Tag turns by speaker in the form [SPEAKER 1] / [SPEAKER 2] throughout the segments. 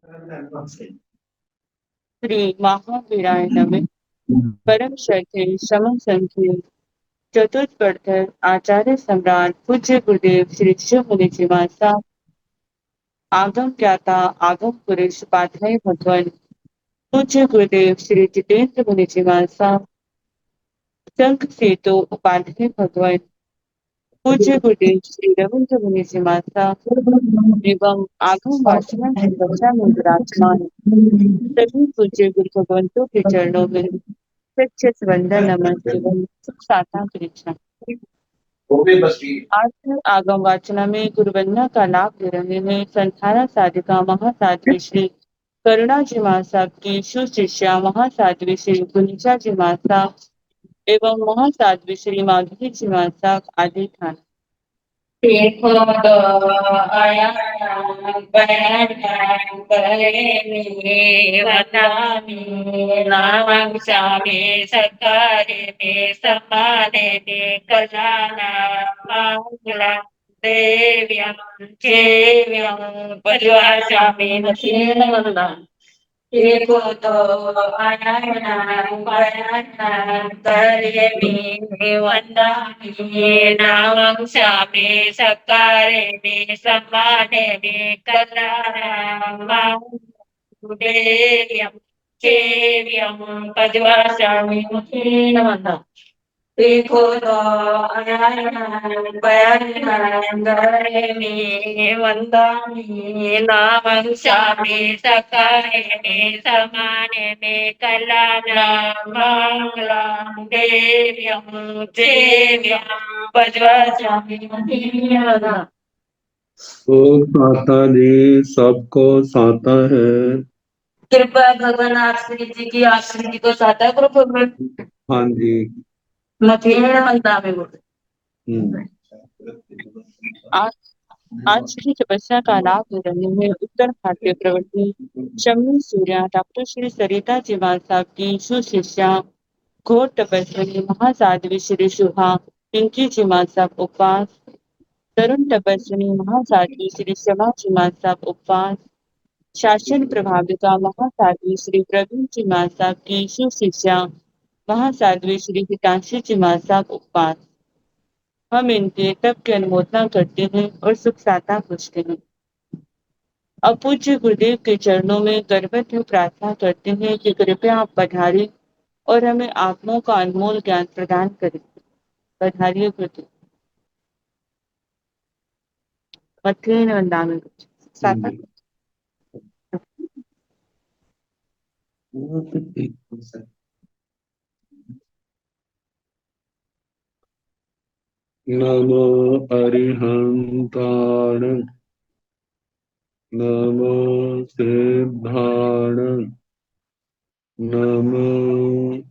[SPEAKER 1] श्री महावीराय नमः। परम श्रद्धेय समन संकीर्ण चतुष्पथ आचार्य सम्राट पूज्य गुरुदेव श्री शिव मुनि जी महाराज आगम ज्ञाता आगम पुरुष पाथय भगवान पूज्य गुरुदेव श्री जितेंद्र मुनि जी महाराज संघ सेतु उपाध्याय भगवान पूज्य गुरुदेव श्री रविंद्र मुनि जी महाराज एवं आगम वासना की कक्षा में विराजमान सभी पूज्य गुरु भगवंतों के चरणों में सच्चित वंदन नमन एवं सुख साता कृष्णा। आज हम आगम वाचना में गुरु वंदना का लाभ ले रहे हैं। संथाना साधिका महासाध्वी श्री करुणा जी महासाब की सुशिष्या महासाध्वी श्री गुंजा जी महासाब एवं महासाध्वी श्री माधुरी जी महासाब आदि था। देखो तो आया बयान करे वदामी नामं शामे सकारे में समाने में कलाना मंगला देव्यं केव्यं पजवाशामि नसीन वंदना देखो तो अनन्नं कर्यमि वन्दामि नामं शामे सकारे मे सम्माने मे कल्याणं देव्यं सेव्यं पद्माशामि मुखेन वन्दना देखो तो अनन्नं कर्यमि वन्दामि नामं शामे सकारे मे समाने मे कल्याणं मङ्गलं देव्यं सेव्यं पद्माशामि मुखेन वन्दना।
[SPEAKER 2] वो साता जी सबको साता है।
[SPEAKER 1] कृपया भगवान आप श्री जी की आप श्री जी को साता करो भगवान।
[SPEAKER 2] हाँ जी।
[SPEAKER 1] मथेन वंदा में बोल। आज आज की तपस्या का लाभ ले रहे हैं उत्तर भारतीय प्रवर्तनी शम्मी सूर्या डॉक्टर श्री सरिता जी साहब की सुशिष्या घोर तपस्वी महासाध्वी श्री शुभा पिंकी जी साहब उपवास तरुण तपस्वी महासाध्वी श्री शमा जी साहब उपवास शासन प्रभाविका महासाध्वी श्री प्रवीण जी साहब की सुशिष्या महासाध्वी श्री हितांशी जी साहब उपवास। हम इनके तप की अनुमोदना करते हैं और सुख साता पूछते हैं। अब पूज्य गुरुदेव के चरणों में गर्भवत प्रार्थना करते हैं कि कृपया आप पधारिए और हमें आत्माओं का अनमोल ज्ञान प्रदान करें। पधारिए गुरुदेव। मथेन वंदामि साता।
[SPEAKER 2] नमो अरिहंताण नमो सिद्धाण नमो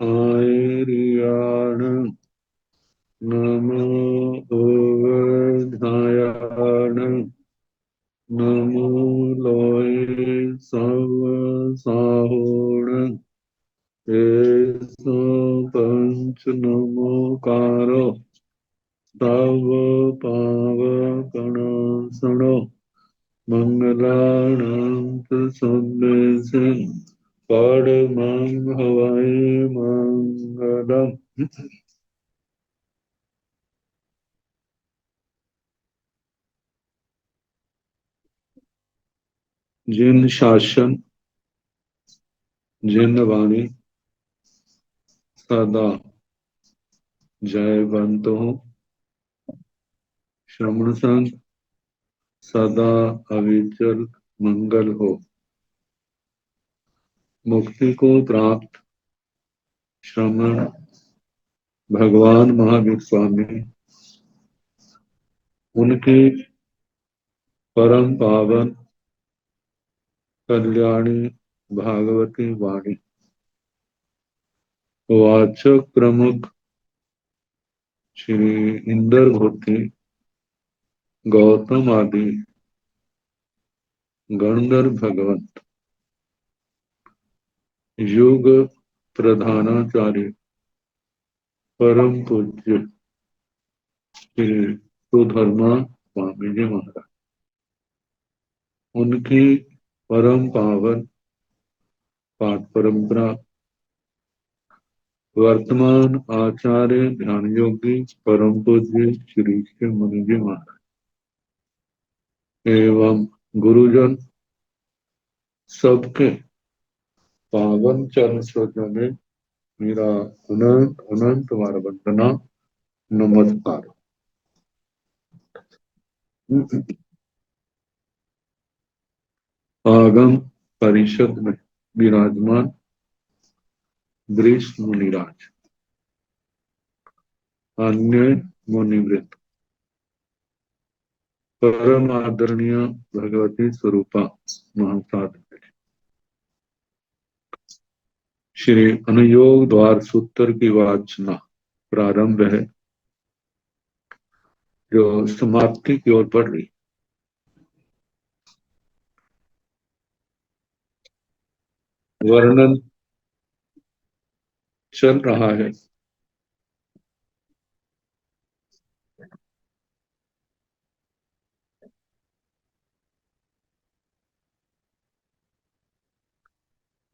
[SPEAKER 2] आयर्याण नमो ओवधायाण नमो लोये सव साहोण पंच नमोकारो तव पावकणासनो मंगलानां सन्देशे परमं हवै मंगलम्। जिन शासन जिन वाणी सदा जयवंत हो, श्रवण संग सदा अविचल मंगल हो, मुक्ति को प्राप्त श्रमण भगवान महावीर स्वामी उनकी परम पावन कल्याणी भागवती वाणी वाचक प्रमुख श्री इंदर भूति गौतम आदि गणधर भगवंत युग प्रधानाचार्य परम पूज्य श्री सुधर्मा स्वामी जी महाराज उनकी परम पावन पाठ परंपरा वर्तमान आचार्य ध्यान योगी परम पूज्य श्री श्री मुनि जी महाराज एवं गुरुजन सबके पावन चरण स्रोतों में मेरा अनंत अनंत बार वंदना नमस्कार। आगम परिषद में विराजमान वरिष्ठ मुनिराज, अन्य मुनिवृंद, परम आदरणीय भगवती स्वरूपा महासाध्य श्री अनुयोग द्वार सूत्र की वाचना प्रारंभ है, जो समाप्ति की ओर बढ़ रही। वर्णन चल रहा है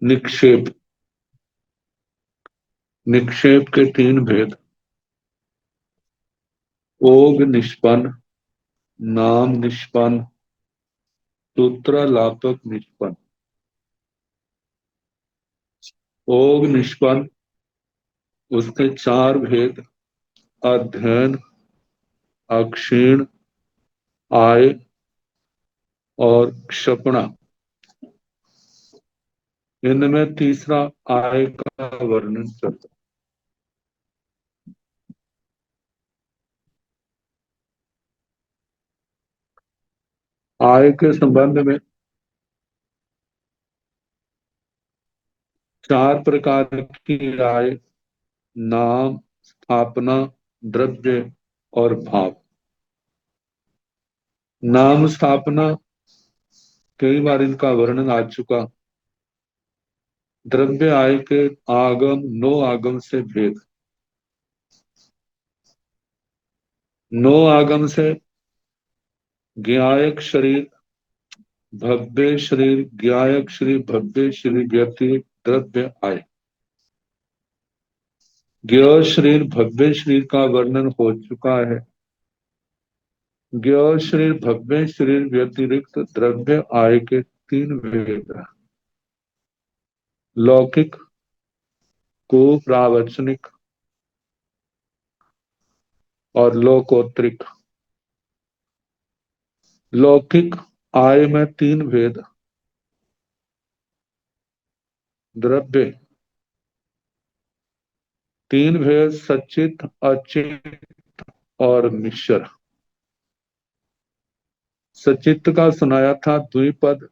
[SPEAKER 2] निक्षेप। निक्षेप के तीन भेद, ओग निष्पन्न, नाम निष्पन्न, सूत्र लापक निष्पन्न। ओग निष्पन्न, उसके चार भेद, अध्ययन, अक्षीण, आय और क्षपणा। इनमें तीसरा आय का वर्णन चलता। आय के संबंध में चार प्रकार की आय, नाम, स्थापना, द्रव्य और भाव। नाम स्थापना कई बार इनका वर्णन आ चुका। द्रव्य आय के आगम, नो आगम से भेद। नो आगम से ज्ञायक शरीर, भव्य शरीर, ज्ञायक शरीर, भव्य शरीर व्यक्ति द्रव्य आय। ज्ञ शरीर, भव्य शरीर का वर्णन हो चुका है। ज्ञ शरीर, भव्य शरीर व्यतिरिक्त द्रव्य आय के तीन भेद, लौकिक, कुप्रावचनिक और लोकोत्तरिक। लौकिक आय में तीन भेद, द्रव्य तीन भेद, सचित, अचित और मिश्र। सचित का सुनाया था द्विपद,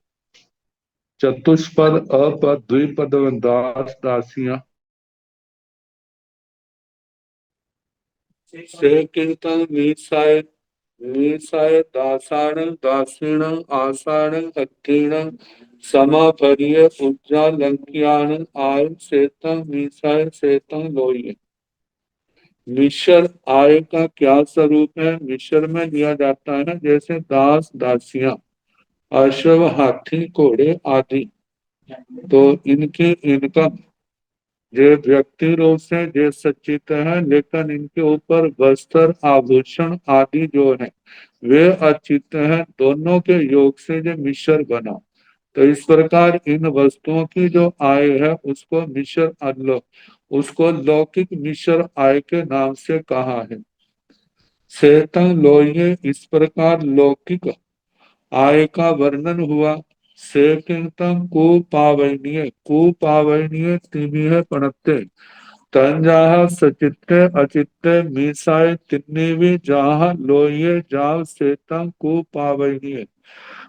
[SPEAKER 2] चतुष्पद, अपद, द्विपद, दास, दासियां। से कीर्तन मीसाय, मीसाय दासाण, दासीण, आषाण, अत्तीण, समापरिय उज्जालंकियाण, आय सेतम मीसाय सेतम लोय। मिश्र आय का क्या स्वरूप है? मिश्र में लिया जाता है जैसे दास, दासियां, अश्व, हाथी, घोड़े आदि। तो इनकी इनकम ये व्यक्ति रूप से ये सचित है, लेकिन इनके ऊपर वस्त्र, आभूषण आदि जो है वे अचित है। दोनों के योग से जो मिश्र बना। तो इस प्रकार इन वस्तुओं की जो आय है उसको मिश्र उसको लौकिक मिश्र आय के नाम से कहा है। सेतन लोये, इस प्रकार लौकिक आय का वर्णन हुआ। सेकिंतम कुपावनीय, कुपावनीय तिमिह पणत्ते, तंजाह सचित्ते अचित्ते मीसाय तिन्नीवी जाह लोये जाव सेतम कुपावनीय।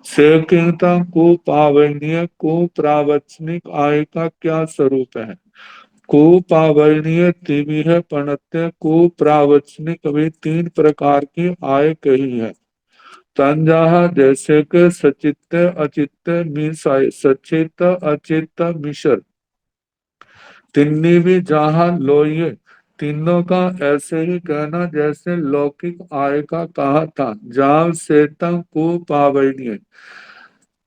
[SPEAKER 2] सेकिंतम कुपावनीय, कुप्रावचनिक आय का क्या स्वरूप है? कुपावनीय तिमिह पणत्ते, कुप्रावचनिक भी तीन प्रकार की आय कही है। तंजाह जैसे के सचित्त, अचित्त, मिसाय, सचित, अचित्त, मिश्र। तिन्नी भी जहां लोये, तीनों का ऐसे ही कहना जैसे लौकिक आय का कहा था। जाव सेतम कुपावनीय,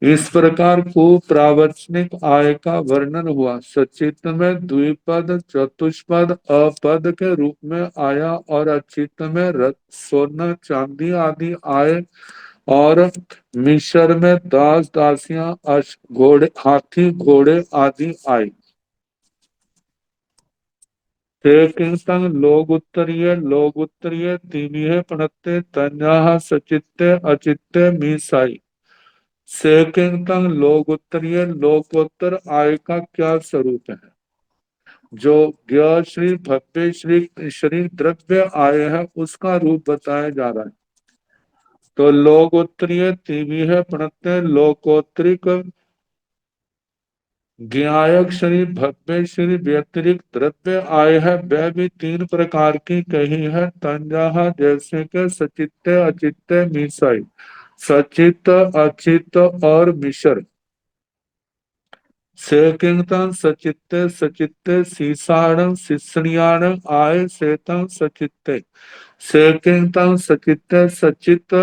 [SPEAKER 2] इस प्रकार कुप्रावचनिक आय का वर्णन हुआ। सचित में द्विपद चतुष्पद अपद के रूप में आया और अचित में रत्न सोना चांदी आदि आए और मिश्र में दास दासियां घोड़े हाथी घोड़े आदि आए। लोग उत्तरीय तीनिहे प्रणते तन्याह सचित्ते अचित्ते मीसाई। सेकिंतन लोक उत्तरीय लोकोत्तर आय का क्या स्वरूप है। जो ज्ञ श्री भव्य श्री श्री द्रव्य आय है उसका रूप बताया जा रहा है। तो लोकोत्तरीय तीवी है प्रणत्य लोकोत्तरिक ज्ञायक श्री भव्य श्री व्यतिरिक्त द्रव्य आय है वह भी तीन प्रकार की कही है। तंजाहा जैसे के सचित्त अचित्त मिसाई। सचित अचित और मिश्र। सेकिंतन सचित्ते सचित्ते सीसाण शिष्णियाण आय सेतन सचित्ते। सेकिंतन सचित्ते सचित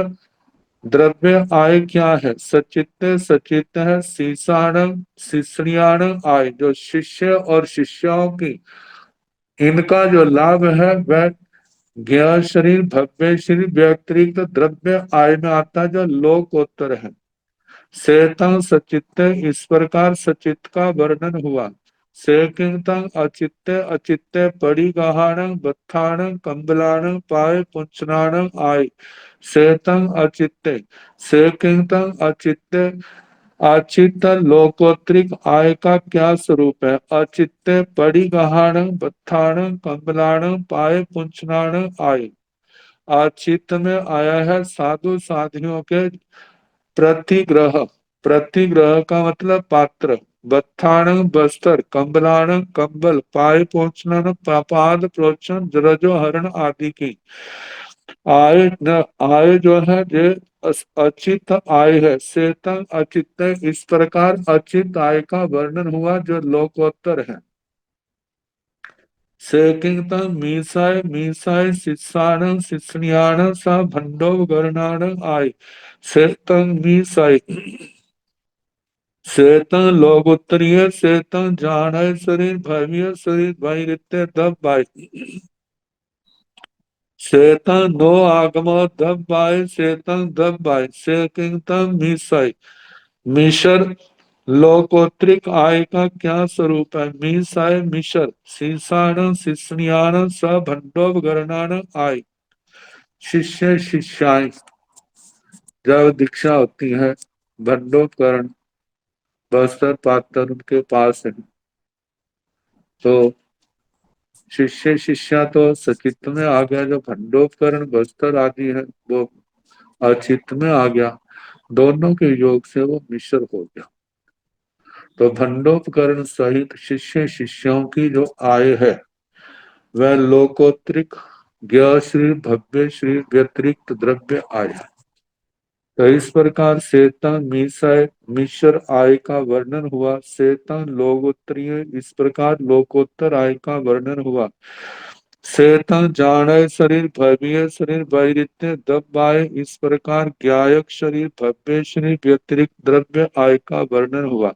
[SPEAKER 2] द्रव्य आय क्या है। सचित्ते सचित है सीसाण शिष्णियाण आय जो शिष्य और शिष्यों की इनका जो लाभ है वह ज्ञ शरीर भव्य शरीर व्यतिरिक्त द्रव्य आय में आता है जो लोकोत्तर है। सेतंग सचित्त इस प्रकार सचित का वर्णन हुआ। सेकिंतंग अचित्ते अचित्ते परिगहाण बत्थाण कंबलाण पाए पुंचनाण आय। सेतंग अचित्ते। सेकिंतंग अचित्ते अचित्त लोकोत्तरिक आय का क्या स्वरूप है। अचित्ते परिगहाण बत्थाण कंबलाण पाए पुंचनाण आय। अचित्त में आया है साधु साधियों के प्रतिग्रह। प्रतिग्रह का मतलब पात्र। बत्थाण बस्तर कंबलाण कंबल पाए पहुंचना पाद प्रोचन जरजो हरण आदि की आय न आय जो है ये अचित आय है। सेतन अचित इस प्रकार अचित आय का वर्णन हुआ जो लोकोत्तर है। सेकिंतन मीसाय मीसाय शिष्याण शिष्याण सा भंडो गणाण आय। सेतन मीसाय सेतन लोकोत्तरीय सेतन जान शरीर भव्य शरीर वैरित्य दब बाय। सेतन नो आगम दब बाय सेतन दब बाय सेकिंतन मिसाई। मिशर लोकोत्तरिक आय का क्या स्वरूप है। मिसाय मिशर शीर्षाण शिष्याण स भंडोप गणाण आय। शिष्य शिष्याएं जब दीक्षा होती है भंडोपकरण बस्तर पात्र उनके पास है तो शिष्य शिष्या तो सचित्त में आ गया। जो भंडोपकरण बस्तर आदि है वो अचित्त में आ गया। दोनों के योग से वो मिश्र हो गया। तो भंडोपकरण सहित शिष्य शिष्यों की जो आय है वह लोकोत्तरिक ज्ञ श्री भव्य श्री व्यतिरिक्त द्रव्य आय। तो इस प्रकार सेतन मिशय मिश्र आय का वर्णन हुआ। सेतन लोकोत्तरीय इस प्रकार लोकोत्तर आय का वर्णन हुआ। सेतन जान शरीर भव्य शरीर वैरित्य दबाए इस प्रकार ज्ञायक शरीर भव्य शरीर व्यतिरिक्त द्रव्य आय का वर्णन हुआ।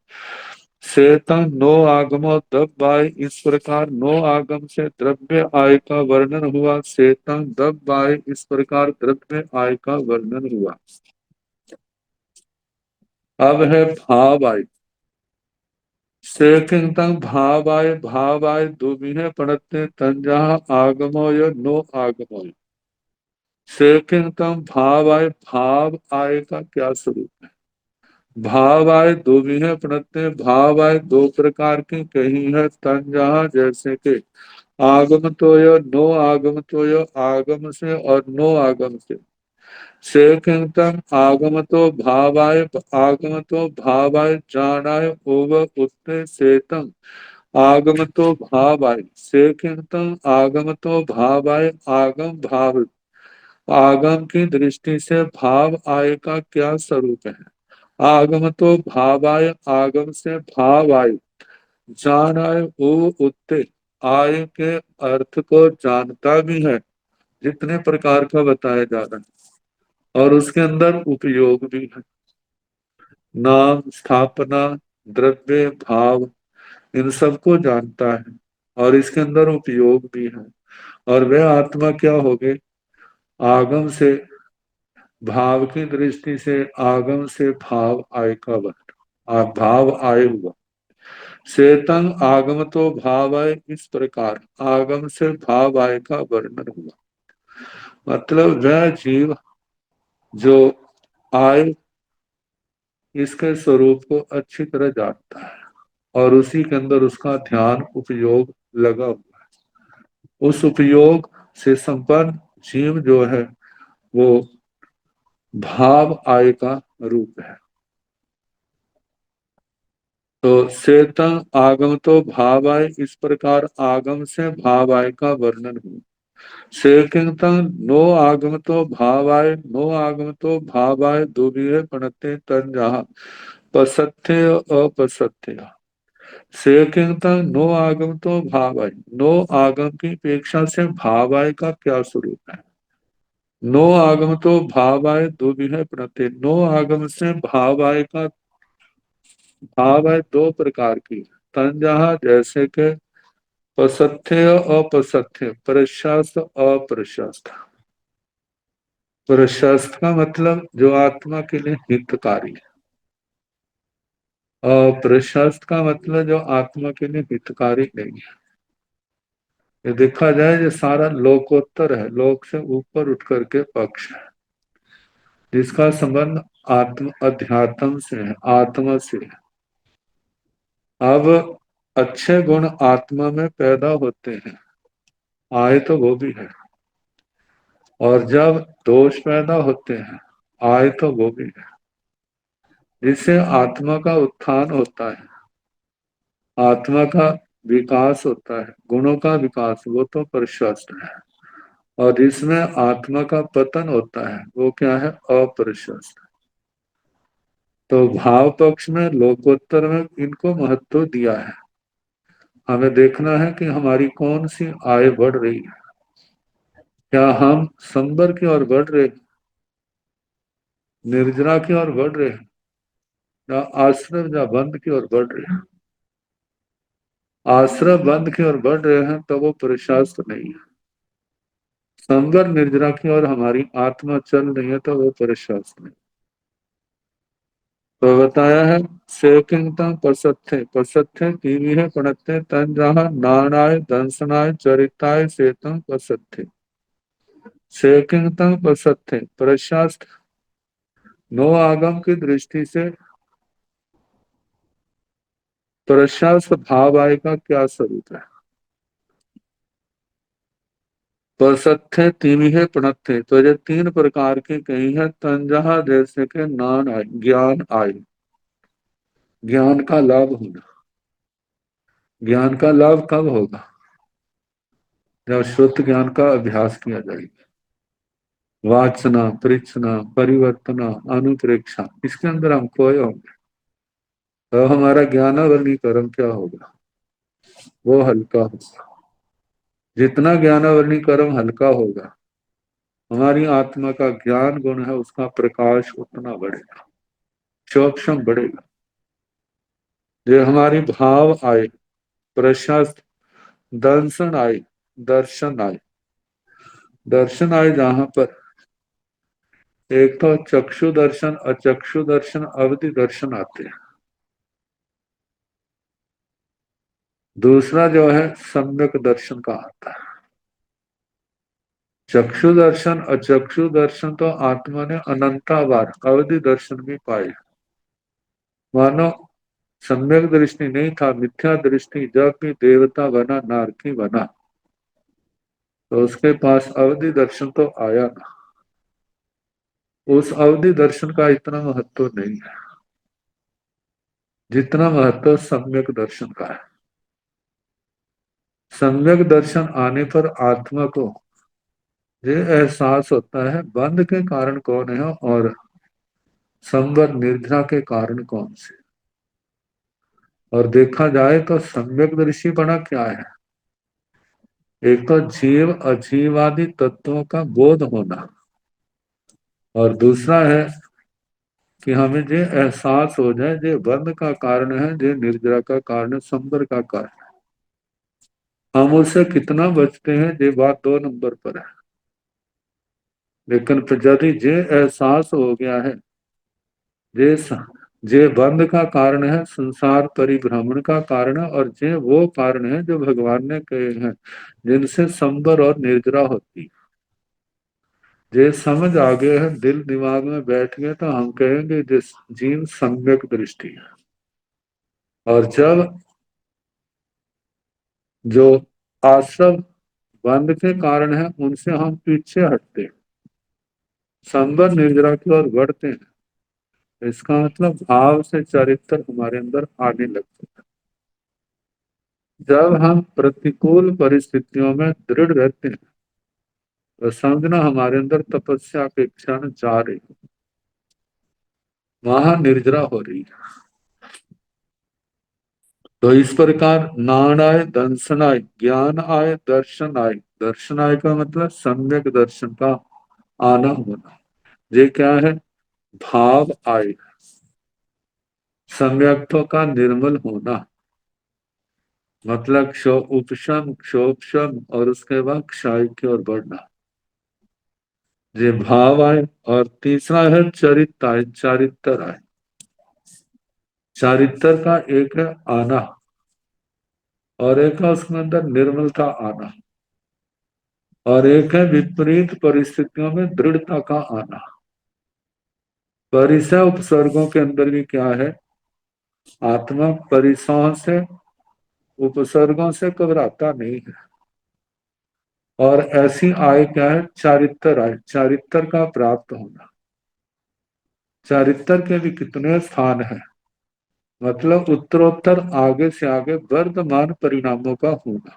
[SPEAKER 2] सेतन नो आगमो दबाए इस प्रकार नो आगम से द्रव्य आय का वर्णन हुआ। सेतन दबाए इस प्रकार द्रव्य आय का वर्णन हुआ। अब है भाव आय। सेकिंतंग भाव आय दुबिने पड़ते तंजा आगमोय नो आगमोय। सेकिंतंग भाव आय का क्या स्वरूप है। भाव आय दुबिने पड़ते भाव आय दो प्रकार की कही है। तंजा जैसे के आगमतोय नो आगमतोय आगम से और नो आगम से। सेकिंतम आगमतो भावाय जानाय ओव उत्ते सेतम आगमतो भावाय। सेकिंतम आगमतो भावाय आगम भाव आगम की दृष्टि से भाव आय का क्या स्वरूप है। आगमतो भावाय आगम से भाव आय जान आय ओ उत्ते आय के अर्थ को जानता भी है जितने प्रकार का बताया जा रहा है और उसके अंदर उपयोग भी है। नाम, स्थापना, द्रव्य, भाव, इन सबको जानता है और इसके अंदर उपयोग भी है। और वह आत्मा क्या होगी? आगम से भाव की दृष्टि से, आगम से भाव आय का वर्ण, भाव आए हुआ। चेतन आगम तो भाव आय, इस प्रकार आगम से भाव आय का वर्णन हुआ। मतलब वह जीव जो आय, इसके स्वरूप को अच्छी तरह जानता है और उसी के अंदर उसका ध्यान उपयोग लगा हुआ है। उस उपयोग से संपन्न जीव जो है वो भाव आय का रूप है। तो चेतन आगम तो भाव आय, इस प्रकार आगम से भाव आय का वर्णन हुआ। सेकिंतन नो आगम तो भाव आय, नो आगम तो भाव आय, दुबिये पणते तन जहा पसथ्य अपसथ्य। सेकिंतन नो आगम तो भाव आय, नो आगम की अपेक्षा से भाव आय का क्या स्वरूप है? नो आगम तो भाव आय, दुबिये पणते, नो आगम से भाव आय का भाव है दो प्रकार की। तंजहा जैसे के पसथ्य अपसथ्य, प्रशस्त अप्रशस्त। प्रशस्त का मतलब जो आत्मा के लिए हितकारी है, और प्रशस्त का मतलब जो आत्मा के लिए हितकारी नहीं है। ये देखा जाए ये सारा लोकोत्तर है, लोक से ऊपर उठ करके पक्ष है, जिसका संबंध आत्म अध्यात्म से है, आत्मा से है। अब अच्छे गुण आत्मा में पैदा होते हैं, आए तो वो भी है, और जब दोष पैदा होते हैं आए तो वो भी है। जिससे आत्मा का उत्थान होता है, आत्मा का विकास होता है, गुणों का विकास, वो तो प्रशस्त है। और जिसमें आत्मा का पतन होता है वो क्या है? अप्रशस्त। तो भाव पक्ष में, लोकोत्तर में इनको महत्व दिया है। हमें देखना है कि हमारी कौन सी आय बढ़ रही है। क्या हम संबर की ओर बढ़ रहे, निर्जरा की ओर बढ़ रहे हैं, या आश्रम या बंद की ओर बढ़ रहे हैं? आश्रम बंद की ओर बढ़ रहे हैं तो वो प्रशस्त नहीं है। संवर निर्जरा की ओर हमारी आत्मा चल रही है तो वो प्रशस्त नहीं। तो बताया है सेकिंगता पसत्थे, पसत्थे टीवी है पणत्थे तन जहा नाराय दंसनाय चरिताय सेतम पसत्थे। सेकिंगता पसत्थे प्रशस्त, नो आगम की दृष्टि से प्रशस्त भाव आय का क्या स्वरूप है? पसत्थे तीविहे पणत्थे, तो ये तीन प्रकार की कही है। तंजहा जैसे के नान आय, ज्ञान आय, ज्ञान का लाभ होना। ज्ञान का लाभ कब होगा? जब शुद्ध ज्ञान का अभ्यास किया जाएगा। वाचना, परीक्षना, परिवर्तना, अनुप्रेक्षा, इसके अंदर हम खोए होंगे तो हमारा ज्ञानावरणीकरण क्या होगा? वो हल्का होगा। जितना ज्ञानावरणीकरण हल्का होगा, हमारी आत्मा का ज्ञान गुण है उसका प्रकाश उतना बढ़ेगा, सूक्ष्म बढ़ेगा। जो हमारी भाव आए, प्रशस्त, दर्शन आए, दर्शन आए, दर्शन आए जहां पर एक तो चक्षु दर्शन, अचक्षु दर्शन, अवधि दर्शन आते हैं। दूसरा जो है सम्यक दर्शन का आता है। चक्षु दर्शन, अचक्षु दर्शन तो आत्मा ने अनंता बार अवधि दर्शन भी पाए। मानो सम्यक दृष्टि नहीं था, मिथ्या दृष्टि, जब भी देवता बना, नारकी बना, तो उसके पास अवधि दर्शन तो आया ना। उस अवधि दर्शन का इतना महत्व नहीं है जितना महत्व सम्यक दर्शन का है। सम्यक दर्शन आने पर आत्मा को ये एहसास होता है बंध के कारण कौन है और संवर निर्जरा के कारण कौन से। और देखा जाए तो सम्यक दृष्टि बड़ा क्या है? एक तो जीव अजीवादि तत्वों का बोध होना, और दूसरा है कि हमें जे एहसास हो जाए जे बंध का कारण है, जे निर्जरा का कारण है, संबर का कारण। हम उससे कितना बचते हैं ये बात 2 नंबर पर है। लेकिन यदि जे एहसास हो गया है जे जे बंध का कारण है, संसार परिभ्रमण का कारण है, और जे वो कारण है जो भगवान ने कहे हैं जिनसे संबर और निर्जरा होती है, जे समझ आ गए हैं, दिल दिमाग में बैठ गए, तो हम कहेंगे जिस जीन सम्यक दृष्टि है। और जब जो आश्रम बंध के कारण है उनसे हम पीछे हटते, संबर निर्जरा की ओर बढ़ते हैं, इसका मतलब भाव से चरित्र हमारे अंदर आने लगते हैं। जब हम प्रतिकूल परिस्थितियों में दृढ़ रहते हैं तो समझना हमारे अंदर तपस्या के क्षण जा रही, वहां निर्जरा हो रही है। तो इस प्रकार नाण आए दंशन आए, ज्ञान आए दर्शन आए। दर्शन आए का मतलब सम्यक दर्शन का आना होना। ये क्या है? भाव आए, सम्यक्तों का निर्मल होना, मतलब उपशम क्षोपशम और उसके बाद क्षय की ओर बढ़ना, ये भाव आए। और तीसरा है चरित्र आए, चारित्र आए। चारित्र का एक है आना और एक है उसके अंदर निर्मलता आना, और एक है विपरीत परिस्थितियों में दृढ़ता का आना। परिसय उपसर्गों के अंदर भी क्या है? आत्मा परिसयों से, उपसर्गों से घबराता नहीं है। और ऐसी आय क्या है? चारित्र आय, चारित्र का प्राप्त होना। चारित्र के भी कितने स्थान हैं, मतलब उत्तरोत्तर आगे से आगे वर्तमान परिणामों का होना,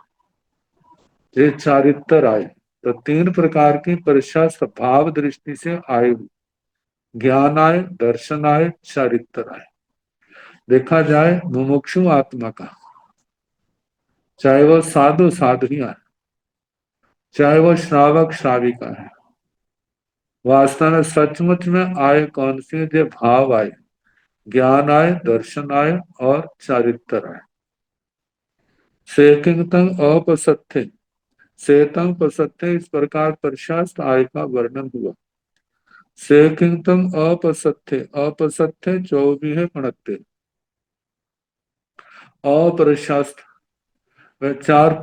[SPEAKER 2] ये चारित्र आय। तो 3 प्रकार की प्रशस्त भाव दृष्टि से आय, ज्ञान आय, दर्शन आय, चारित्र आय। देखा जाए मुमुक्षु आत्मा का, चाहे वो साधु साध्वियां है, चाहे वो श्रावक श्राविका है, वास्तव में सचमुच में आय कौन सी है? जो भाव आय, ज्ञान आय, दर्शन आय और चारित्र आय। सेकिंगतम अपसत्य, सेतम पसत्य, इस प्रकार प्रशस्त आय का वर्णन हुआ। सेकिंगतम अपसत्य, अपसत्य 24 अप्रशस्त वे 4।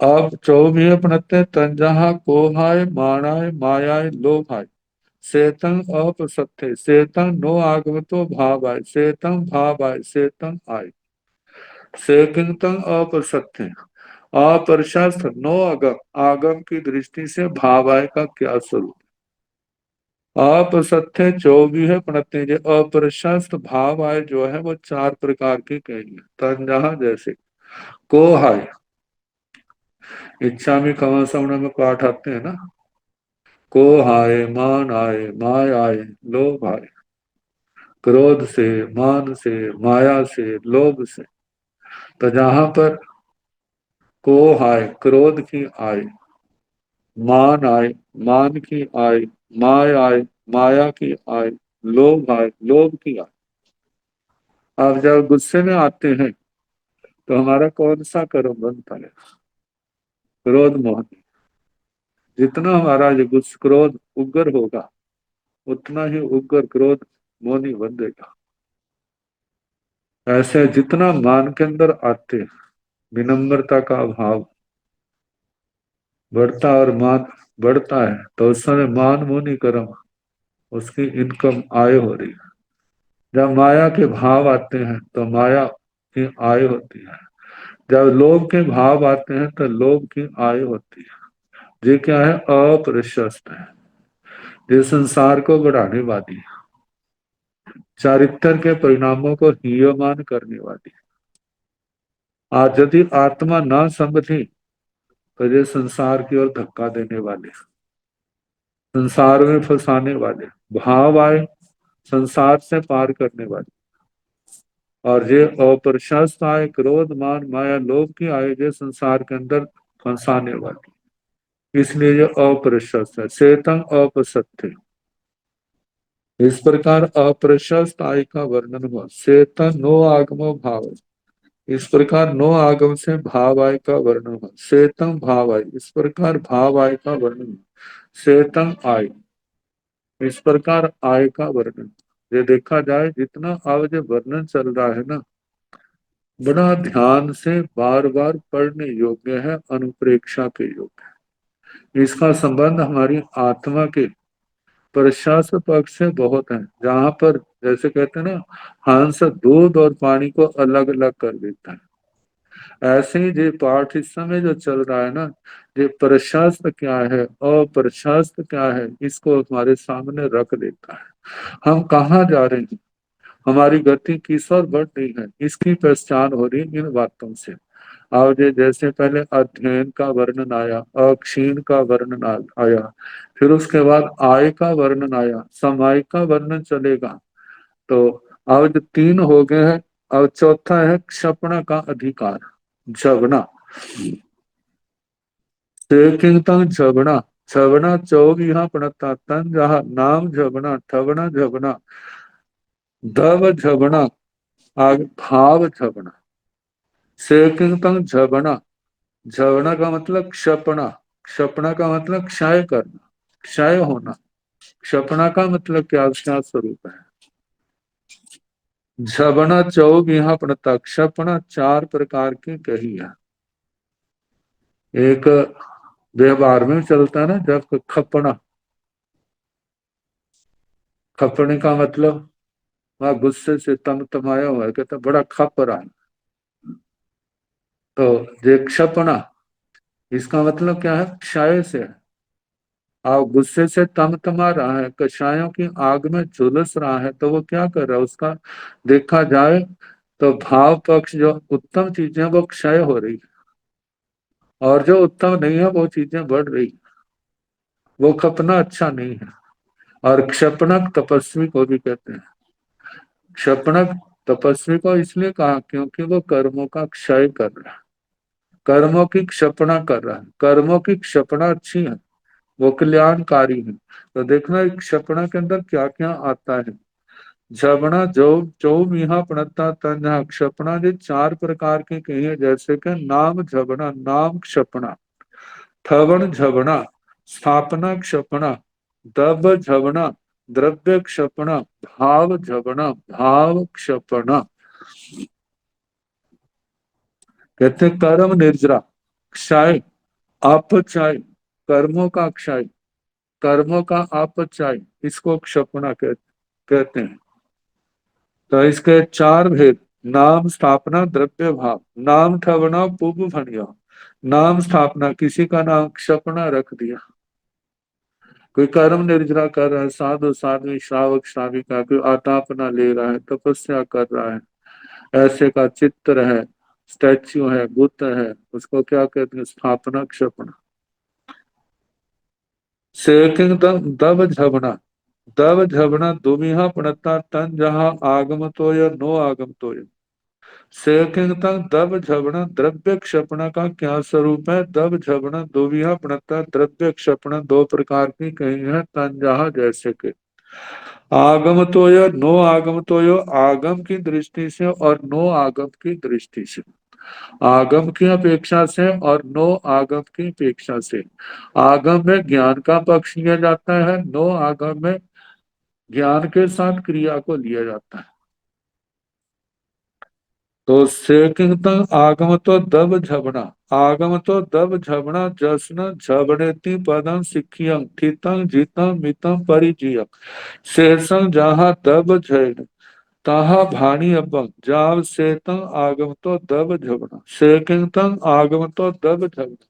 [SPEAKER 2] अब 24 तंजहा कोहाय माणाय मायाय लोभाय। सेतंग अपसत्य, सेतंग नो आगमतो भावाय, सेतंग भावाय, सेतंग आय। सेकिंतंग अपसत्य, अप्रशस्त नो आगम, आगम की दृष्टि से भावाय का क्या स्वरूप? अपसत्य 24 जो अप्रशस्त भाव आय जो है वो 4 प्रकार की कहेंगे। तंजहा जैसे, को हाय, इच्छा में कवन सवर्ण में पाठ आते हैं ना, को हाय, मान आए, माय आए, लोभ आए। क्रोध से, मान से, माया से, लोभ से। तो जहां पर को हाय, क्रोध की आय, मान आए, मान की आय, माय आए, माया की आय, लोभ आए, लोभ की आय। अब जब गुस्से में आते हैं तो हमारा कौन सा कर्म बनता है? क्रोध मोहन। जितना हमारा ये गुस्सा क्रोध उग्र होगा उतना ही उग्र क्रोध मोहनी बंधेगा। ऐसे जितना मान के अंदर आते, विनम्रता का अभाव बढ़ता और मान बढ़ता है, तो उस समय मान मुनि कर्म, उसकी इनकम आय हो रही है। जब माया के भाव आते हैं तो माया की आय होती है। जब लोभ के भाव आते हैं तो लोभ की आय होती है। ये क्या है? अप्रशस्त है, ये संसार को बढ़ाने वाली है, चारित्र के परिणामों को हीयमान करने वाली है। आज यदि आत्मा ना समझी तो ये संसार की ओर धक्का देने वाले, संसार में फंसाने वाले, भाव आए संसार से पार करने वाले। और ये अप्रशस्त आए, क्रोध मान माया लोभ की आए, ये संसार के अंदर फंसाने वाली, इसलिए ये अप्रशस्त है। चेतन अपसत्य, इस प्रकार अप्रशस्त आय का वर्णन हुआ। सेतन नो आगमो भाव, इस प्रकार नो आगम से भाव आय का वर्णन हुआ। सेतम भाव आय, इस प्रकार भाव आय का वर्णन हुआ। सेतम आय, इस प्रकार आय का वर्णन। ये देखा जाए जितना अब जो वर्णन चल रहा है ना, बड़ा ध्यान से बार बार पढ़ने योग्य है, अनुप्रेक्षा के योग्य है। इसका संबंध हमारी आत्मा के प्रशासन पक्ष से बहुत है, जहां पर जैसे कहते हैं ना, हंस दूध और पानी को अलग अलग कर देता है। ऐसे ही जो पाठ इस समय जो चल रहा है ना, ये प्रशास्त क्या है और प्रशास्त क्या है, इसको हमारे सामने रख देता है। हम कहाँ जा रहे हैं, हमारी गति किस ओर बढ़ रही है, इसकी पहचान हो रही है इन बातों से। और ये जैसे पहले अध्ययन का वर्णन आया, अक्षीण का वर्णन आया, फिर उसके बाद आय का वर्णन आया, समय का वर्णन चलेगा। तो अब जो तीन हो गए हैं, अब चौथा है क्षपण का अधिकार, झगना। किंतन झगना, झगना चौग यहाँ पड़ता तन जहा नाम झगना, ठगना झगना, धव झगना, आगे भाव झगना। किंतन झगना, झगना का मतलब क्षपणा, क्षपणा का मतलब क्षय करना, क्षय होना। क्षपणा का मतलब क्या, क्या स्वरूप है। झबना चौग यहाँ पड़ता, क्षपणा चार प्रकार की कही है। एक व्यवहार में चलता है ना, जब खपना, खपने का मतलब वहां गुस्से से तमतमाया हुआ है, कहता बड़ा खप रहा है। तो ये क्षपणा, इसका मतलब क्या है, क्षय से है। आप गुस्से से तमतमा रहा है, कषायों की आग में झुलस रहा है, तो वो क्या कर रहा है, उसका देखा जाए तो भाव पक्ष जो उत्तम चीजें वो क्षय हो रही है, और जो उत्तम नहीं है वो चीजें बढ़ रही है। वो खपना अच्छा नहीं है। और क्षपणक तपस्वी को भी कहते हैं। क्षपणक तपस्वी को इसलिए कहा क्योंकि वो कर्मों का क्षय कर रहा है, कर्मों की क्षपणा कर रहा है। कर्मों की क्षपणा अच्छी है, वो कल्याणकारी है। तो देखना एक क्षपणा के अंदर क्या क्या आता है। झबना जो चौ मीहा प्रणता तन्हा, क्षपणा जो चार प्रकार की कही है, जैसे कि नाम झबना, नाम क्षपणा, ठवण झबना, स्थापना क्षपणा, दब झबना, द्रव्य क्षपणा, भाव झबना, भाव क्षपणा। कहते कर्म निर्जरा, क्षय, अपचय, कर्मों का क्षय, कर्मों का अपचय, इसको क्षपणा कहते हैं। तो इसके चार भेद, नाम स्थापना, द्रव्य भाव। नाम ठवना पुब भणिया, नाम स्थापना, किसी का नाम क्षपणा रख दिया। कोई कर्म निर्जरा कर रहा है, साधु साध्वी, श्रावक श्राविका, कोई आतापना ले रहा है, तपस्या कर रहा है, ऐसे का चित्र है, स्टैच्यू है, बुद्ध है, उसको क्या कहते हैं, स्थापना क्षपणा। सेकिंग दब झबना, दब झबना दुमिहा प्रणता तन जहा आगम तो या नो आगम तो। सेकिंग दब झबना द्रव्य क्षपणा का क्या स्वरूप है। दब झबना दुविहा प्रणता, द्रव्य क्षपणा दो प्रकार की कही है, तन जहा जैसे के। आगम तो या नो आगम तो यो, आगम की दृष्टि से और नो आगम की दृष्टि से। आगम की अपेक्षा से और नो आगम की अपेक्षा से। आगम में ज्ञान का पक्ष लिया जाता है, नो आगम में ज्ञान के साथ क्रिया को लिया जाता है। तो सेकिंग आगम तो दब झबना, आगम तो दब झबना जसन झबड़ेती पदम सिखियं थितं जीतं मितं परिजीयं। शेषं जहाँ दब झैन ताहा भाणी अबं जाव सेतं आगम तो दब झबना। सेकिंग आगम तो दब झबना,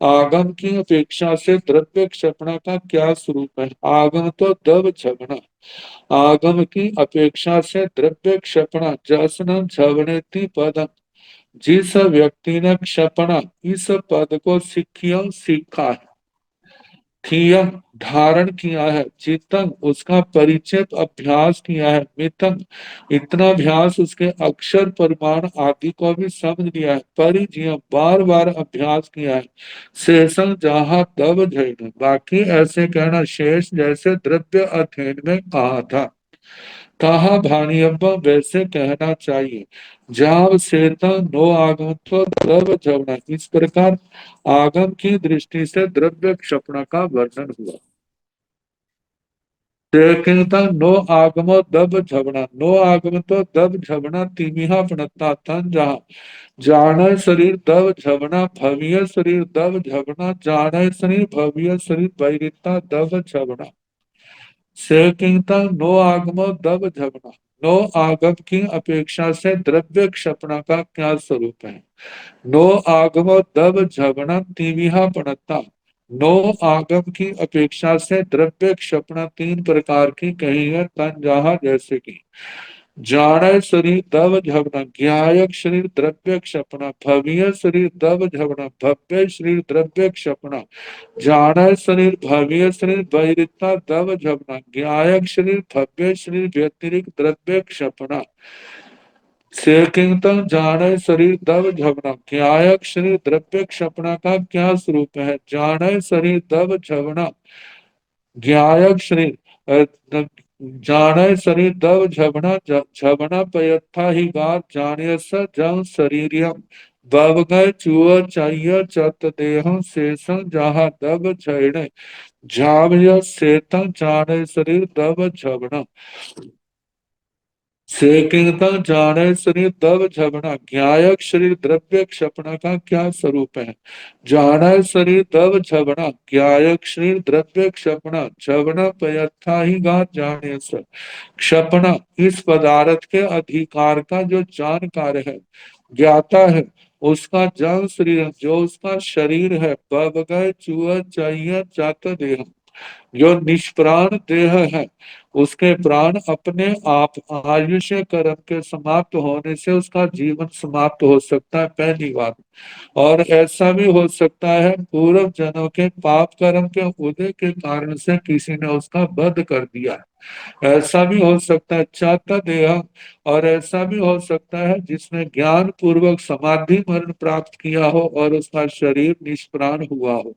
[SPEAKER 2] आगम की अपेक्षा से द्रव्य क्षपणा का क्या स्वरूप है। आगम तो दब झबना, आगम की अपेक्षा से द्रव्य क्षपणा जसन झवनेति पद, जिस व्यक्ति ने क्षपणा इस पद को सीखा है, थियम धारण किया है, चितम उसका परिचय अभ्यास किया है, मितम इतना अभ्यास उसके अक्षर प्रमाण आदि को भी समझ लिया है, परिचय बार बार अभ्यास किया है, शेषम जहाँ तब जैन बाकी ऐसे कहना शेष जैसे द्रव्य अध्ययन में कहा था, कहा भानियम्ब वैसे कहना चाहिए, जाव सेता नो आगम तो द्रव जवना, इस प्रकार आगम की दृष्टि से द्रव्य क्षपण का वर्णन हुआ। किंता नो आगमो दब झवना, नो आगम तो दब झवना तिमिहा पणता तन जहा, जान शरीर दब झवना भव्य शरीर दब झवना, जान शरीर भव्य शरीर वैरिता दब झवना, से किंता नो आगमो दब झवना, नो आगम की अपेक्षा से द्रव्य क्षपणा का क्या स्वरूप है, नो आगमो दब झवना तिमिहा पणता, नो आगम की अपेक्षा से द्रव्य क्षपणा तीन प्रकार की कही है, तन जहा जैसे कि जाड़ शरीर दब झवना, ज्ञायक शरीर द्रव्य क्षपणा, भव्य शरीर दब झवना भव्य शरीर द्रव्य क्षपणा, जाड़ शरीर भव्य शरीर वैरिता दब झवना, ज्ञायक शरीर भव्य शरीर व्यतिरिक्त द्रव्य क्षपणा, सेकिंतन जाने शरीर दब झवना, ज्ञायक शरीर द्रव्य क्षपणा का क्या स्वरूप है, जाने शरीर दब झवना ज्ञायक शरीर जाने शरीर दब झवना झवना पयत्था ही गात जाने स जं शरीरियम बब गए चुअ चाहिए चत देहं शेषं जहा दब झैणे झावय सेतं जाने शरीर दब झवना, सेकिंता जाने शरीर दब झवना, ज्ञायक शरीर द्रव्य क्षपणा का क्या स्वरूप है, जाना शरीर दब झवना ज्ञायक शरीर द्रव्य क्षपणा झवना पयत्था ही गा जाने से, क्षपणा इस पदार्थ के अधिकार का जो जानकार है, ज्ञाता है, उसका जन शरीर जो उसका शरीर है, बब गए चुआ चाहिए जात देह जो निष्प्राण देह है, उसके प्राण अपने आप आयुष्य कर्म के समाप्त होने से उसका जीवन समाप्त हो सकता है, पहली बात। और ऐसा भी हो सकता है पूर्व जन्मों के पाप कर्म के उदय के कारण से किसी ने उसका वध कर दिया है, ऐसा भी हो सकता है चाता देह, और ऐसा भी हो सकता है जिसने ज्ञान पूर्वक समाधि मरण प्राप्त किया हो और उसका शरीर निष्प्राण हुआ हो।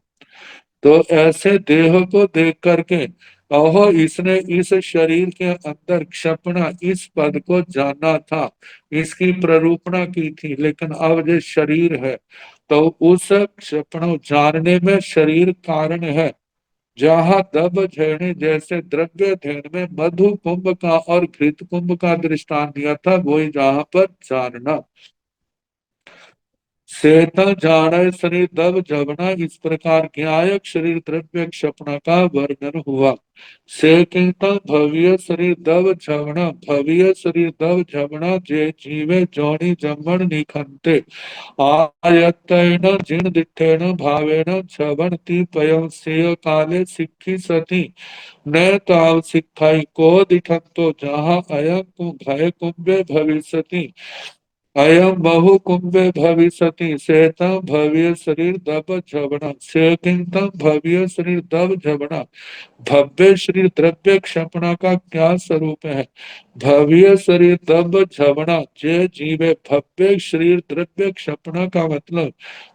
[SPEAKER 2] तो ऐसे देह को देख करके ओहो इसने इस शरीर के अंदर क्षपणा इस पद को जाना था, इसकी प्ररूपणा की थी, लेकिन अब जो शरीर है तो उस क्षपण जानने में शरीर कारण है, जहाँ दब झेड़े जैसे द्रव्य धेन में मधु कुंभ का और घृत कुंभ का दृष्टांत दिया था, वही जहाँ पर जानना, सेता जाड़ शरीर दब जबना, इस प्रकार ज्ञायक शरीर द्रव्य क्षपणा का वर्णन हुआ, सेकिंता भव्य शरीर दब झवना भव्य शरीर दब झवना जे जीवे जोनि जमण निखंते आयत्तेन जिन दिठेन भावेन झवन्ति पयं सेय काले सिक्खि सति न ताव सिक्खाई को दिठंतो जहाँ अयं भय कुंभे भविष्यति, अयम बहु कुंभे भविष्यति सेतं भव्य शरीर दब झवना, सेकिंतम भव्य शरीर दब झवना भव्य शरीर द्रव्य क्षपणा का क्या स्वरूप है, भव्य शरीर दब झवना जे जीवे भव्य शरीर द्रव्य क्षपणा का मतलब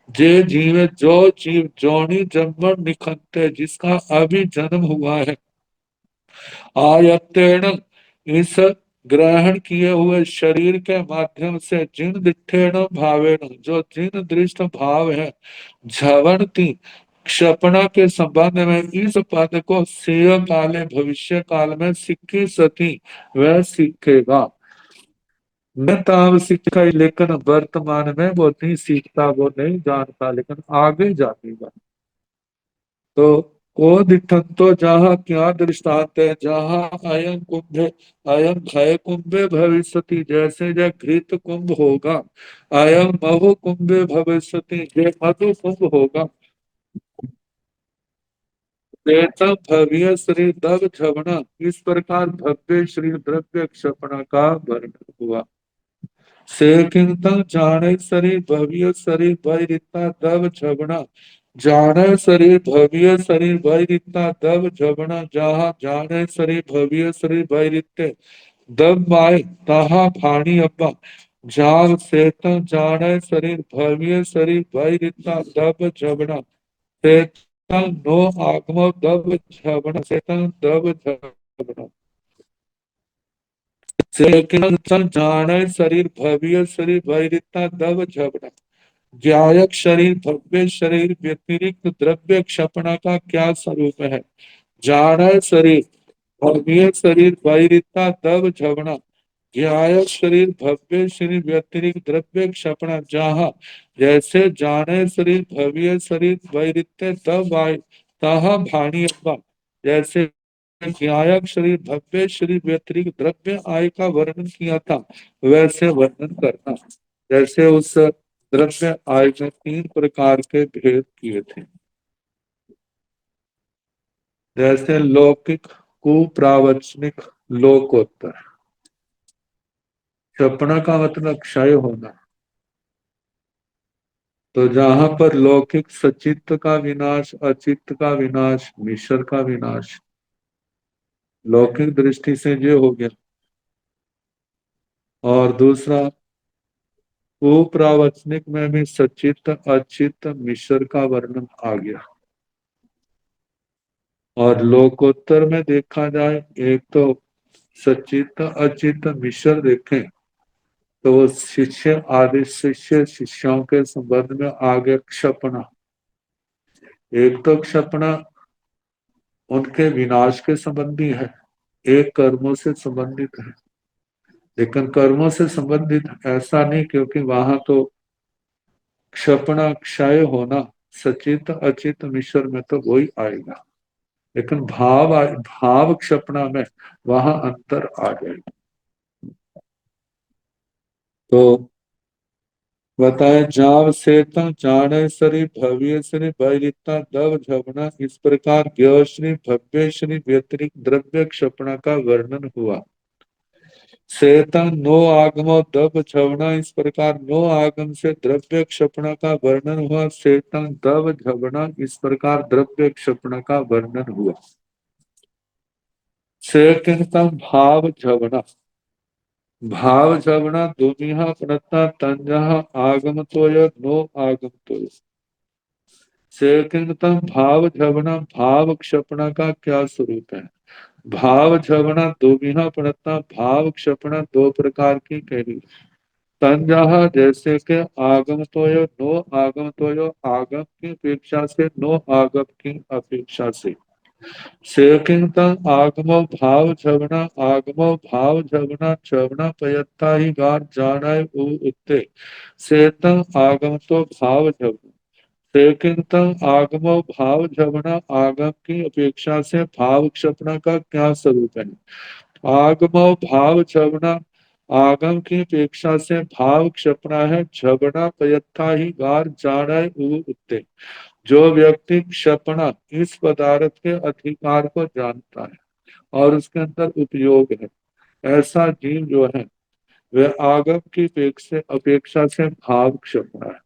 [SPEAKER 2] जे जीवे जो जीव जोनि जन्म निखंते जिसका अभी जन्म हुआ है, आयत्तेन इस ग्रहण किए हुए शरीर के माध्यम से जिन दिठेन भावेन जो जिन दृष्ट भाव है, झवंती क्षपणा के संबंध में इस पद को सेय काले भविष्य काल में सिक्खी सती वह सीखेगा, न ताव सीखा, लेकिन वर्तमान में वो नहीं सीखता, वो नहीं जानता, लेकिन आगे जानेगा। तो को दिठंतो जहाँ क्या दृष्टांत है, जहाँ अयं कुंभ अयं भय कुंभे भविष्यति जैसे जय घृत कुंभ होगा, अयं महु कुंभे भविष्यति जय मधु कुंभ होगा, वेतम भव्य श्री दब झवना, इस प्रकार भव्य श्री द्रव्य क्षपणा का वर्णन हुआ, से किंतम जाने शरीर भव्य शरीर वैरिता दब झवना जाने शरीर भव्य शरीर भयरिता दब जबना जहा जाने शरीर भव्य शरीर भयरिते दब माए तहा भाणी अब्बा जाग सेतन जाने शरीर भव्य शरीर भयरिता दब जबना सेतन नो आगमो दब जबना सेतन दब जबना सेतन जाने शरीर भव्य शरीर भयरिता दब जबना ज्यायक शरीर भव्य शरीर व्यतिरिक्त द्रव्य क्षपणा का क्या स्वरूप है। जाड़ शरीर भव्य शरीर वैरिता दब झवना ज्यायक शरीर भव्य शरीर व्यतिरिक्त द्रव्य क्षपणा जहाँ जैसे जाने शरीर भव्य शरीर वैरित्य तब आय तहा भाणी अब्बा जैसे ज्यायक शरीर भव्य शरीर व्यतिरिक्त द्रव्य आय का वर्णन किया था वैसे वर्णन करना। जैसे उस द्रव्य आय में तीन प्रकार के भेद किए थे, जैसे लौकिक कुप्रावचनिक लोकोत्तर। क्षपणा का मतलब क्षय होना, तो जहां पर लौकिक सचित्त का विनाश अचित्त का विनाश मिश्र का विनाश, लौकिक दृष्टि से ये हो गया। और दूसरा कुप्रावचनिक में भी सचित्त अचित्त मिश्र का वर्णन आ गया। और लोकोत्तर में देखा जाए, एक तो सचित्त अचित्त मिश्र देखें तो वो शिष्य आदि शिष्य शिष्यों के संबंध में आगे क्षपणा। एक तो क्षपणा उनके विनाश के संबंधी है, एक कर्मों से संबंधित है। लेकिन कर्मों से संबंधित ऐसा नहीं, क्योंकि वहां तो क्षपणा क्षय होना सचित अचित मिश्र में तो वही आएगा। लेकिन भाव क्षपणा में वहां अंतर आ जाएगा। तो बताए जाव सेतन जाने शरीर भव्य शरीर भयरिता दव झवना, इस प्रकार ज्ञ श्री भव्य श्री व्यतिरिक्त द्रव्य क्षपणा का वर्णन हुआ। सेतन नो आगमो दब झवना, इस प्रकार नो आगम से द्रव्य क्षपणा का वर्णन हुआ। सेतन दब झवना, इस प्रकार द्रव्य क्षपणा का वर्णन हुआ। सेकिनतम भाव झवना, भाव झवना दुमिहा प्रणता तंजहा आगम तोय नो आगम तोय। सेकिनतम भाव झवना, भाव क्षपणा का क्या स्वरूप है। भाव झवना दुमिहा प्रणता, भाव क्षपणा दो प्रकार की कही। तंजहा जैसे के आगम तोयो नो आगम तोयो, आगम की अपेक्षा से नो आगम की अपेक्षा से। सेकिंतम आगमो भाव झवना, आगमो भाव झवना झवना पयत्ता ही गार जानाय उ उत्ते। सेतम आगम तो भाव झवना, सेकिंतम आगमो भाव झवना, आगम की अपेक्षा से भाव क्षपणा का क्या स्वरूप है। आगमो भाव झवना, आगम की अपेक्षा से भाव क्षपणा है। झवना पयत्था ही गार जानाय उ उत्ते, जो व्यक्ति क्षपणा इस पदार्थ के अधिकार को जानता है और उसके अंदर उपयोग है, ऐसा जीव जो है वह आगम की अपेक्षा से भाव क्षपणा है।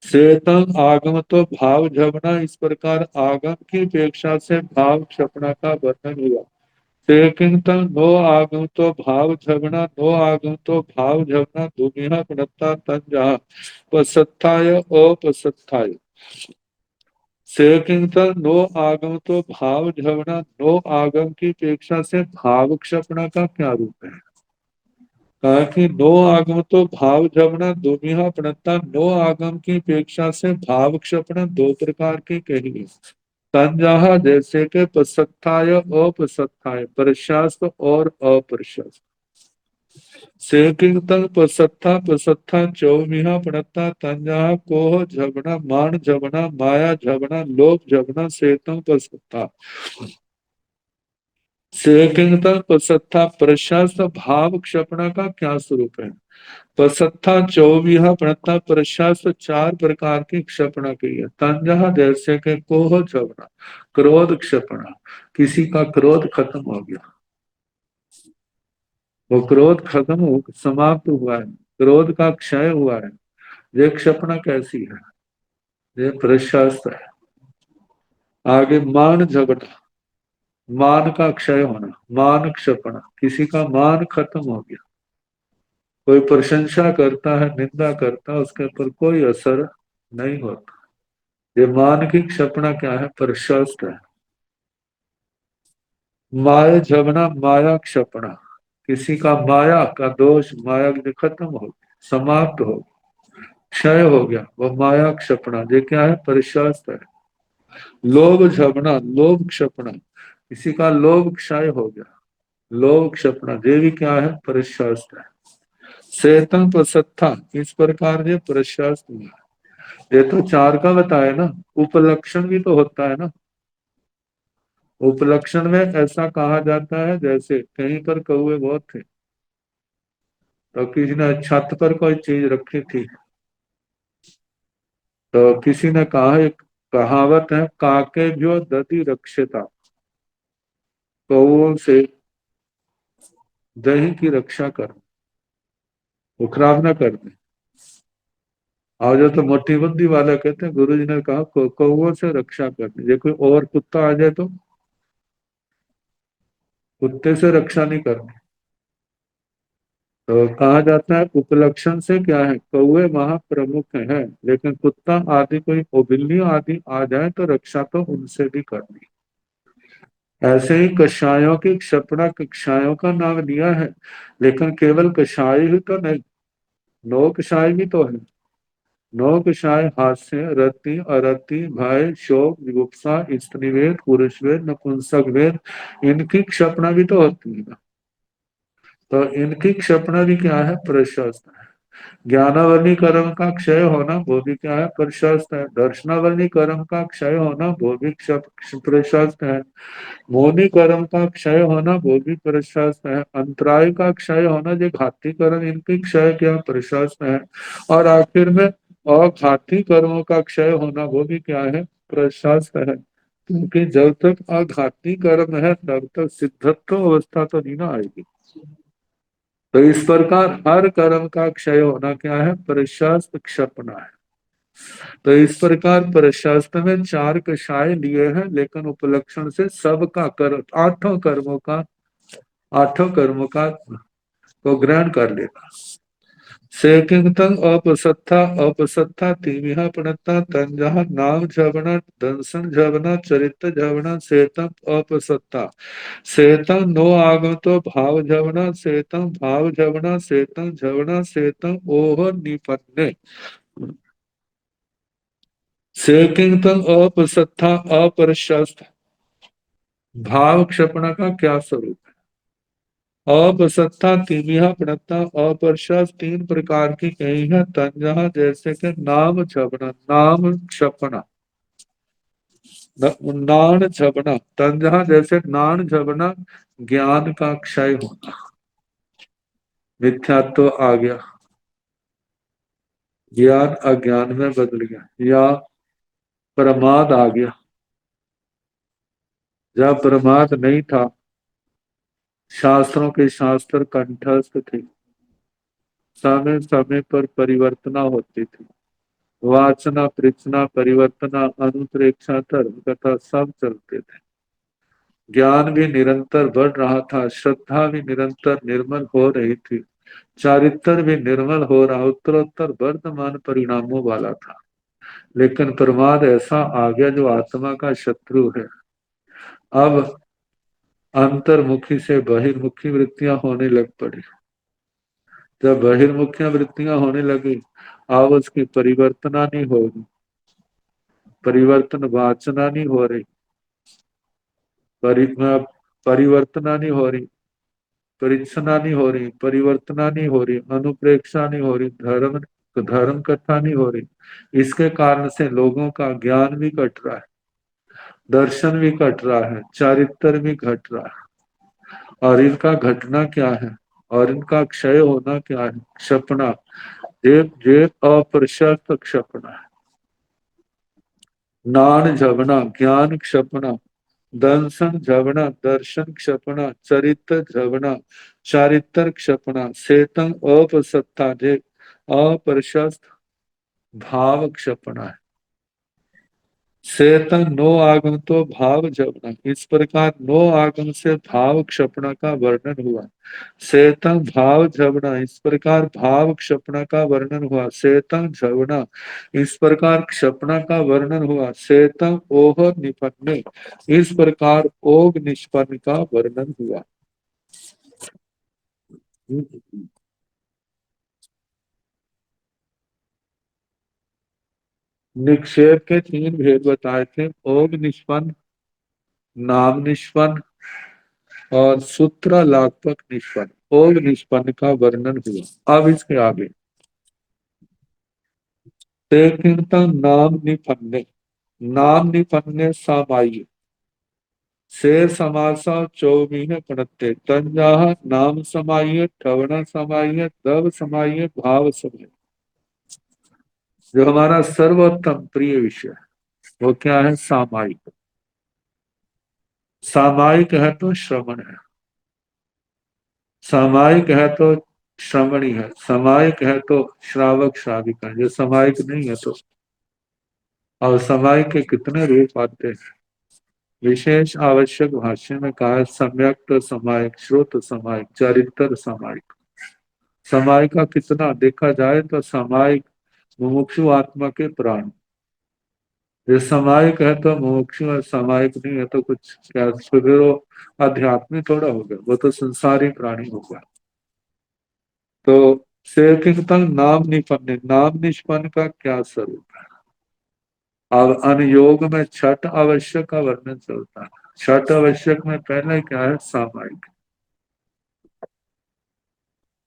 [SPEAKER 2] सेतम आगम तो भाव झवना, इस प्रकार आगम की अपेक्षा से भाव क्षपणा का वर्णन हुआ। सेकिंतम नो आगम तो भाव झवना, नो आगम तो भाव झवना दुमिहा गुणता तन जहा पसत्थाय अपसत्थाय। सेकिंतन नो आगम तो भाव झवना, नो आगम की अपेक्षा से भाव क्षपणा का क्या रूप है। कहा कि नो आगम तो भाव झवना दुमिहा प्रणता, नो आगम की अपेक्षा से भाव क्षपणा दो प्रकार की कही। तंजहा जैसे के पसत्थाय अपसत्थाय, प्रशस्त और अप्रशस्त। सेकिंतन पसत्था पसत्था चौमिहा प्रणता तंजहा कोह झवना मान झवना माया झवना लोभ झवना सेतम पसत्था। सेकिंतन पसत्था प्रशस्त भाव क्षपणा का क्या स्वरूप है। पसत्था चौविहा प्रणता प्रशस्त चार प्रकार की क्षपणा की है। तंजहा जैसे के कोह झवना क्रोध क्षपणा, किसी का क्रोध खत्म हो गया, वो क्रोध खत्म हो समाप्त हुआ है, क्रोध का क्षय हुआ है, ये क्षपणा कैसी है। ये प्रशस्त है। आगे मान झगड़ा, मान का क्षय होना, मान क्षपण, किसी का मान खत्म हो गया, कोई प्रशंसा करता है, निंदा करता है, उसके ऊपर कोई असर नहीं होता। ये मान की क्षपणा क्या है? प्रशस्त है। माया झगड़ा, माया क्षपणा, किसी का माया का दोष, माया खत्म हो गया, समाप्त हो गया, क्षय हो गया, वो माया क्षपणा, ये क्या है? प्रशस्त है। लोभ झगड़ा, लोभ क्षपणा, किसी का लोभ क्षय हो गया, लोभ क्षपणा, ये भी क्या है? प्रशस्त है। सेतन प्रसत्था, इस प्रकार ये प्रशस्त हुआ। ये तो चार का बताया ना, उपलक्षण भी तो होता है ना। उपलक्षण में ऐसा कहा जाता है, जैसे कहीं पर कौवे बहुत थे, तो किसी ने छत पर कोई चीज रखी थी, तो किसी ने कहा, एक कहावत है, काके जो दति रक्षता, कौओं से दही की रक्षा कर, वो खराब ना कर दे। और जो तो मोटी बुद्धि वाला कहते हैं, गुरु जी ने कहा कौओं से रक्षा करनी, ये कोई और कुत्ता आ जाए तो कुत्ते से रक्षा नहीं करनी। तो कहा जाता है उपलक्षण से क्या है, कौवे महाप्रमुख हैं, लेकिन कुत्ता आदि कोई बिल्ली आदि आ जाए तो रक्षा तो उनसे भी करनी। ऐसे ही कषायों की क्षपणा कषायों का नाम लिया है, लेकिन केवल कषाय ही तो नहीं, नौ कषाय भी तो है। नौ कषाय हास्य, रति, अरति, भय, शोक, जुगुप्सा, स्त्रीवेद, पुरुष वेद, नपुंसक वेद, इनकी क्षपणा भी तो होती है ना। तो इनकी क्षपणा भी क्या है? प्रशस्त है। ज्ञानावली कर्म का क्षय होना, वो भी क्या है? प्रशस्त है। दर्शनावली कर्म का क्षय होना, वो भी प्रशस्त है। मोनी कर्म का क्षय होना, वो भी प्रशस्त है। अंतराय का क्षय होना, जो घाती कर्म, इनकी क्षय क्या? प्रशस्त है। और आखिर में अघाती कर्मों का क्षय होना, वो भी क्या है? प्रशस्त है। क्योंकि जब तक अघाती कर्म है, तब तक सिद्धत्व अवस्था तो नहीं ना आएगी। तो इस प्रकार हर कर्म का क्षय होना क्या है? प्रशस्त क्षपना है। तो इस प्रकार प्रशस्त में चार कषाय लिए हैं, लेकिन उपलक्षण से सबका कर्म, आठों कर्मों का को ग्रहण कर लेगा। सेकिंतन अपसत्था, अपसत्था तीमिहा प्रणता तंजहा नाम झवना, दंसन झवना, चरित्र झवना, सेतम अपसत्ता, सेतम नो आगमतो भाव झवना, सेतम भाव झवना, सेतम झवना, सेतम ओह निपन्ने। सेकिंतन अपसत्था, अप्रशस्त, भाव क्षपण का क्या स्वरूप है? अपसत्ता तीमिहा प्रणता, अप्रशस्त तीन प्रकार की कही है। तंजहा जैसे कि नाम झपना, नाम क्षपना, नान झपना, तंजहा जैसे नान झपना, ज्ञान का क्षय होना, मिथ्यात्व आ गया, ज्ञान अज्ञान में बदल गया, या प्रमाद आ गया। जब प्रमाद नहीं था, शास्त्रों के शास्त्र कंठस्थ थे, समय समय पर परिवर्तना होती थी, वाचना पृछना परिवर्तना अनुप्रेक्षा धर्म कथा सब चलते थे। ज्ञान भी निरंतर बढ़ रहा था, श्रद्धा भी निरंतर निर्मल हो रही थी, चारित्र भी निर्मल हो रहा, उत्तरोत्तर वर्तमान परिणामों वाला था। लेकिन प्रमाद ऐसा आ गया जो आत्मा का शत्रु है। अब अंतर्मुखी से बहिर्मुखी वृत्तियां होने लग पड़ी। जब बहिर्मुखी वृत्तियां होने लगी, अब उसकी परिवर्तना नहीं होगी, परिवर्तन वाचना नहीं हो रही, परिवर्तना नहीं हो रही, परीक्षणा नहीं हो रही, परिवर्तना नहीं हो रही, अनुप्रेक्षा नहीं हो रही, धर्म धर्म कथा नहीं हो रही। इसके कारण से लोगों का ज्ञान भी घट रहा है, दर्शन भी घट रहा है, चारित्र भी घट रहा है। और इनका घटना क्या है? और इनका क्षय होना क्या है? क्षपना, जेब जेब अप्रशस्त क्षपना है। नान झवना, ज्ञान क्षपना, दंसन झवना, दर्शन क्षपना, चरित्र झवना, चारित्र क्षपना, सेतन अपसत्ता, जे अप्रशस्त भाव क्षपना है। सेतन नो आगम तो भाव जपना, इस प्रकार नो आगम से भाव क्षपणा का वर्णन हुआ। सेतन भाव जपना, इस प्रकार भाव क्षपणा का वर्णन हुआ। सेतन जपना, इस प्रकार क्षपणा का वर्णन हुआ। सेतन ओह निपन्ने, इस प्रकार ओग निष्पन्न का वर्णन हुआ। निक्षेप के तीन भेद बताए थे, ओग निष्पन्न, नाम निष्पन्न और सूत्र लाभक निष्पन्न। ओग निष्पन्न का वर्णन हुआ। अब इसके आगे ते कीर्तन नाम निपन्ने, नाम निपन्ने सामायिक से समासा चौमीह पड़ते तंजाह नाम समाय ठवण समाय दव समाय भाव समाय। जो हमारा सर्वोत्तम प्रिय विषय है वो क्या है? सामायिक। सामायिक है तो श्रवण है, सामायिक है तो श्रवणी है, सामायिक है तो श्रावक श्राविका है। जो सामायिक नहीं है तो, और सामायिक के कितने रूप आते हैं? विशेष आवश्यक भाष्य में कहा है सम्यक समायिक, श्रोत समायिक, चरित्र समायिक। समायिक का कितना देखा जाए तो समायिक मुमुक्षु आत्मा के प्राण। ये समायिक है तो मुमुक्षु है, समायिक नहीं है तो कुछ क्या? फिर वो आध्यात्मिक थोड़ा हो गया, वो तो संसारी प्राणी हो गया। तो सेकिंग नाम निपन्न, नाम निष्पन्न का क्या स्वरूप है? अब अनुयोग में छठ आवश्यक का वर्णन चलता है। छठ आवश्यक में पहले क्या है? सामायिक।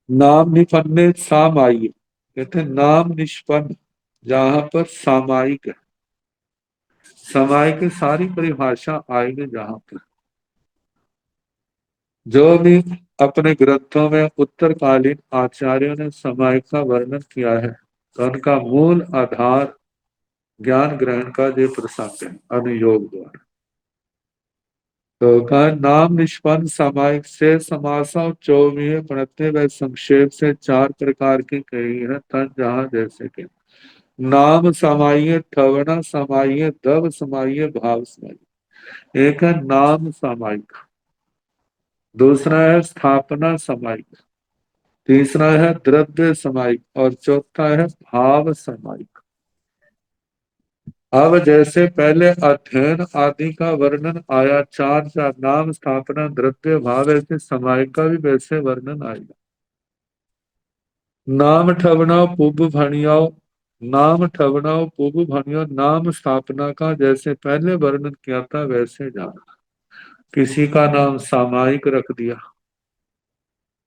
[SPEAKER 2] नाम निपन्ने सामायिक, कहते नाम निष्पन्न जहां पर सामायिक है। सामायिक की सारी परिभाषा आएगी जहां पर। जो भी अपने ग्रंथों में उत्तरकालीन आचार्यों ने सामायिक का वर्णन किया है तो उनका मूल आधार ज्ञान ग्रहण का जो प्रसंग है अनुयोग द्वारा। तो कहा नाम निष्पन्न सामायिक से समासा चौमीह प्रणते व संक्षेप से चार प्रकार की कही है तन जहां जैसे के नाम समाय ठवना समाय दव समाय भाव समाय। एक है नाम सामायिक, दूसरा है स्थापना सामायिक, तीसरा है द्रव्य सामायिक और चौथा है भाव सामायिक। अब जैसे पहले अध्ययन आदि का वर्णन आया, चार चार नाम स्थापना द्रव्य भाव, ऐसे सामायिक का भी वैसे वर्णन आएगा। नाम ठवना पुब भणियाओ, नाम ठवना पुब भणियो, नाम स्थापना का जैसे पहले वर्णन किया था वैसे जाना। किसी का नाम सामायिक रख दिया,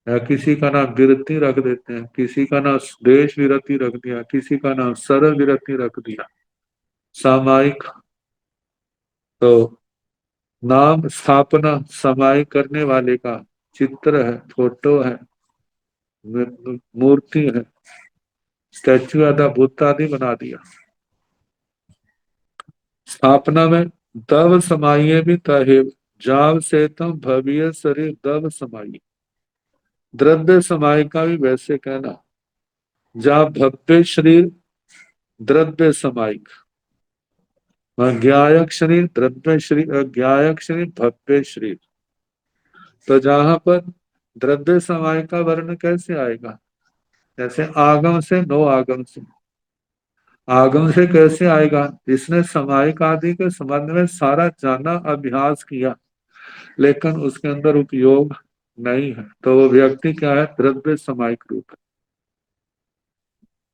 [SPEAKER 2] या किसी का नाम विरति रख देते हैं, किसी का नाम देश विरति रख दिया, किसी का नाम सरल विरति रख दिया, सामायिक। तो नाम स्थापना समाय करने वाले का चित्र है, फोटो है, मूर्ति है, स्टैचू आदि बुत आदि बना दिया। स्थापना में दव समाये भी तहे जाव से तम भव्य शरीर दव समाये। द्रव्य समाय का भी वैसे कहना, जा भव्य शरीर द्रव्य समायिक, ज्ञायक शरीर द्रव्य शरीर, ज्ञायक शरीर भव्य शरीर। तो जहां पर द्रव्य समाय का वर्ण कैसे आएगा? जैसे आगम से नो आगम से, आगम से कैसे आएगा? जिसने समायिक आदि के संबंध में सारा जाना अभ्यास किया लेकिन उसके अंदर उपयोग नहीं है, तो वो व्यक्ति क्या है? द्रव्य समायिक रूप है।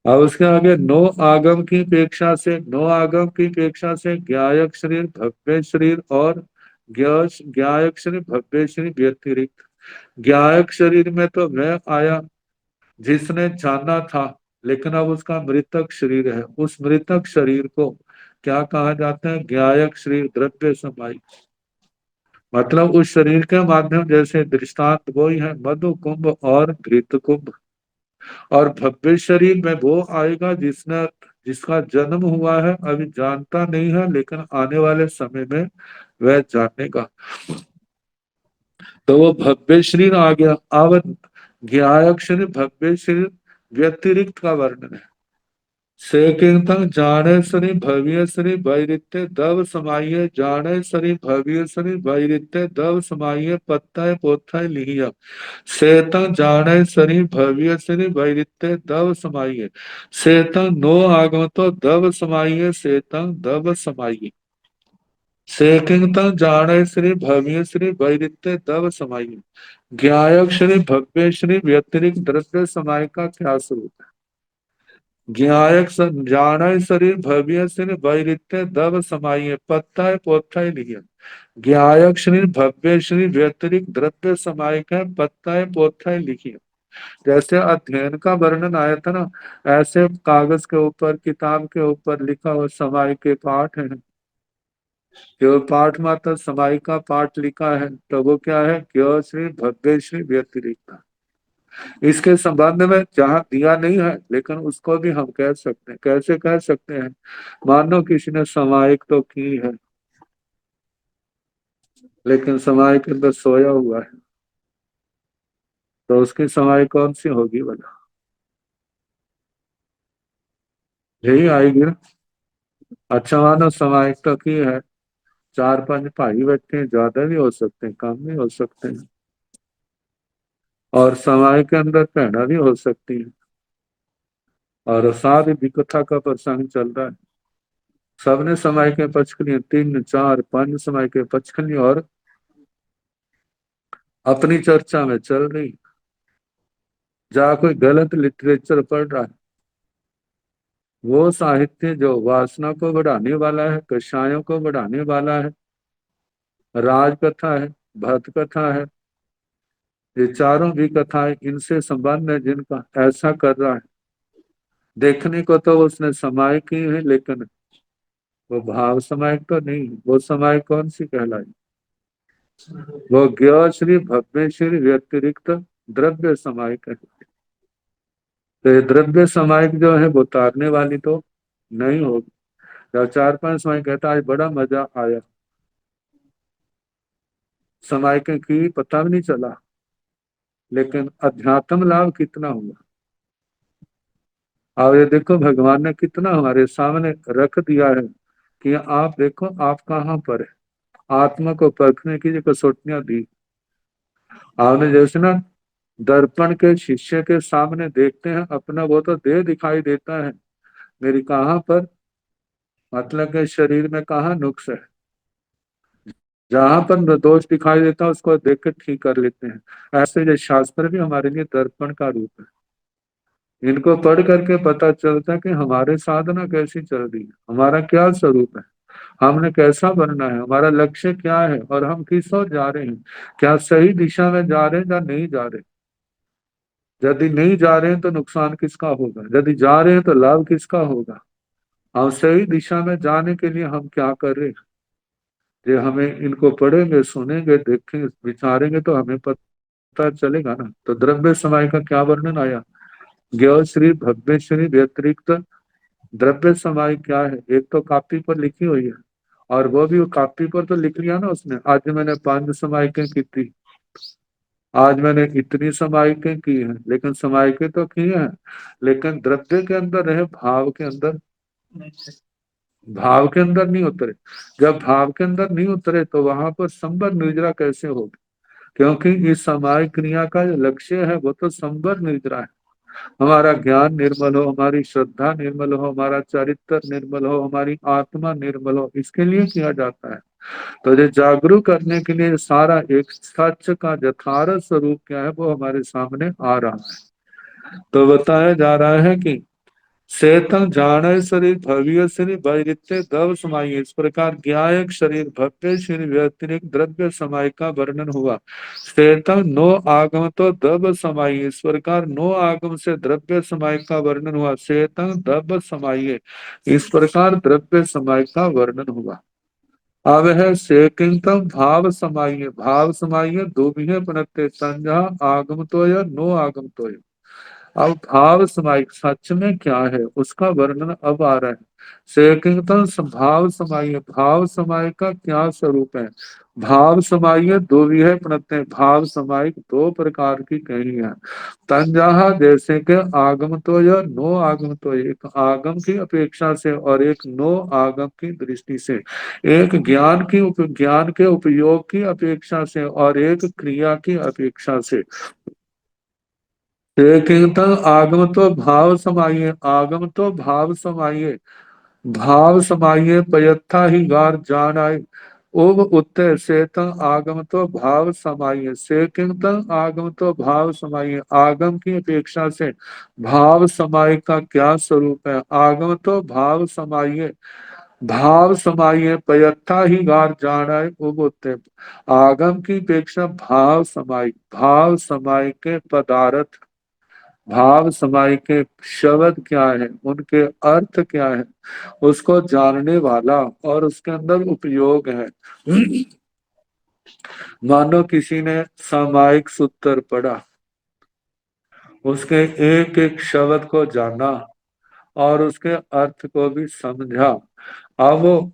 [SPEAKER 2] और उसके आगे नो आगम की अपेक्षा से, नो आगम की अपेक्षा से ज्ञायक शरीर भव्य शरीर और ज्ञायक शरीर भव्य शरीर व्यतिरिक्त। ज्ञायक शरीर में तो वह आया जिसने जाना था लेकिन अब उसका मृतक शरीर है, उस मृतक शरीर को क्या कहा जाता है? ज्ञायक शरीर द्रव्य समायिक। मतलब उस शरीर के माध्यम, जैसे दृष्टांत वही है मधु कुंभ और घृत कुंभ। और भव्य शरीर में वो आएगा जिसने, जिसका जन्म हुआ है, अभी जानता नहीं है लेकिन आने वाले समय में वह जानेगा। तो वो भव्य शरीर आ गया। अब ज्ञायक शरीर भव्य शरीर व्यतिरिक्त का वर्णन है। से कीर्तन जाने सरि भव्य सरि वैरित्य दव समाये जाने सरि भव्य सरि वैरित्य दव समाये पत्तय पोथय लिहिया सेतं जाने सरि भव्य सरि वैरित्य दव समाये सेतं नो आगमतो दव समाये सेतं दव समाये से कीर्तन जाने श्री भव्य श्री वैरित्य दव समाये ज्ञायक श्री भव्य श्री व्यतिरिक्त द्रव्य समाय का क्या स्वरूप है। ज्ञायक जान शरीर भव्य शरीर वैरित्य दब समाये पत्ता पोथा लिया ज्ञायक शरीर भव्य शरीर व्यतिरिक्त द्रव्य समाय का पत्ता पोथा लिखिए। जैसे अध्ययन का वर्णन आया था ना, ऐसे कागज के ऊपर किताब के ऊपर लिखा हुआ समाय के पाठ है, जो पाठ मात्र समाय का पाठ लिखा है तो वो क्या है, ज्ञ श्री भव्य श्री व्यतिरिक्त। इसके संबंध में जहाँ दिया नहीं है लेकिन उसको भी हम कह सकते हैं। कैसे कह सकते हैं, मानो किसी ने समायिक तो की है लेकिन समाय के अंदर सोया हुआ है, तो उसकी समाय कौन सी होगी बना, यही आएगी ना। अच्छा मानो समायिक तो की है, चार पांच भाई बैठे हैं, ज्यादा भी हो सकते हैं कम भी हो सकते हैं, और समाय के अंदर पहना भी हो सकती है, और साथ ही विकथा का प्रसंग चल रहा है। सबने समय के पक्ष के लिए तीन चार पांच समय के पक्ष के लिए और अपनी चर्चा में चल रही। जहाँ कोई गलत लिटरेचर पढ़ रहा है, वो साहित्य जो वासना को बढ़ाने वाला है, कषायों को बढ़ाने वाला है, राज कथा है, भक्त कथा है, ये चारों भी कथाएं इनसे संबंध है जिनका, ऐसा कर रहा है। देखने को तो उसने समाय की है लेकिन वो भाव समाय तो नहीं। वो समाय कौन सी कहलाई, वो ज्ञ श्री भव्य श्री व्यतिरिक्त द्रव्य समाय कहलाई। तो ये द्रव्य समायिक जो है वो तारने वाली तो नहीं होगी। जब चार पांच समय कहता है बड़ा मजा आया, समायिक की पता भी नहीं चला, लेकिन अध्यात्म लाभ कितना हुआ। और ये देखो भगवान ने कितना हमारे सामने रख दिया है कि आप देखो आप कहाँ पर है, आत्मा को परखने की जो कसौटियां दी। आपने जैसे ना दर्पण के शिष्य के सामने देखते हैं अपना, वो तो देह दिखाई देता है, मेरी कहाँ पर मतलब के शरीर में कहाँ नुक्स है, जहां पर दोष दिखाई देता है उसको देख कर ठीक कर लेते हैं। ऐसे ये शास्त्र भी हमारे लिए दर्पण का रूप है। इनको पढ़ करके पता चलता है कि हमारे साधना कैसी चल रही है, हमारा क्या स्वरूप है, हमने कैसा बनना है, हमारा लक्ष्य क्या है और हम किस ओर जा रहे हैं। क्या सही दिशा में जा रहे हैं या नहीं जा रहे। यदि नहीं जा रहे हैं तो नुकसान किसका होगा, यदि जा रहे हैं तो लाभ किसका होगा। हम सही दिशा में जाने के लिए हम क्या कर रहे हैं, ये हमें इनको पढ़ेंगे सुनेंगे देखेंगे विचारेंगे तो हमें पता चलेगा ना। तो द्रव्य समय का क्या वर्णन आया, ज्ञ श्री भव्य श्री व्यतिरिक्त द्रव्य समय क्या है। एक तो कापी पर लिखी हुई है, और वो भी कापी पर तो लिख लिया ना उसने, आज मैंने 5 समायिकें की थी, आज मैंने इतनी समायिकें की है, लेकिन समायिकें तो की है लेकिन द्रव्य के अंदर रहे, भाव के अंदर, भाव के अंदर नहीं उतरे। जब भाव के अंदर नहीं उतरे तो वहां पर संबर निर्जरा कैसे होगी, क्योंकि इस समाय क्रिया का जो लक्ष्य है वो तो संबर निर्जरा है। हमारा ज्ञान निर्मल हो, हमारी श्रद्धा निर्मल हो, हमारा चरित्र निर्मल हो, हमारी आत्मा निर्मल हो, इसके लिए किया जाता है। तो ये जागरूक करने के लिए सारा एक सच का यथार्थ स्वरूप क्या है वो हमारे सामने आ रहा है। तो बताया जा रहा है कि सेतम जान शरीर भव्य शरीर वैरित्य दव समाई, इस प्रकार ज्ञायक शरीर भव्य शरीर व्यतिरिक्त द्रव्य समाय का वर्णन हुआ। सेतम नो आगम तो दब समाई, इस प्रकार नो आगम से द्रव्य समाय का वर्णन हुआ। सेतम दब समाइए, इस प्रकार द्रव्य समाय का वर्णन हुआ। अब है सेकिंतम भाव समाइए, भाव समाइए दो भी है बनते संज्ञा आगम तो या नो आगम तो। अब भाव समाय सच में क्या है उसका वर्णन अब आ रहा है। सेकिंगतम भाव समाय, भाव समाय का क्या स्वरूप है, भाव समाइए दो भी है प्रत्यय, भाव समाइक दो प्रकार की कही है। तंजाहा जैसे कि आगम तो या नो आगम तो, एक आगम की अपेक्षा से और एक नो आगम की दृष्टि से, एक ज्ञान के उपयोग की अपेक्षा से और एक क्रिया की अपेक्षा से। एक आगम तो भाव समाइए, आगम तो भाव समाइए, भाव समाइए पयत्था ही गार जान आए। उब उत्ते सेतं आगम तो भाव समाइए, से किंतन आगम तो भाव समाइए, आगम की अपेक्षा से भाव समाय का क्या स्वरूप है। आगम तो भाव समाइए, भाव समाइए पयत्था ही गार जान आए। उब उत्ते, आगम की अपेक्षा भाव समाई, भाव समाय के पदार्थ, भाव समाय के शब्द क्या है, उनके अर्थ क्या है, उसको जानने वाला और उसके अंदर उपयोग है। मानो किसी ने सामायिक सूत्र पढ़ा, उसके एक एक शब्द को जाना और उसके अर्थ को भी समझा। अब वो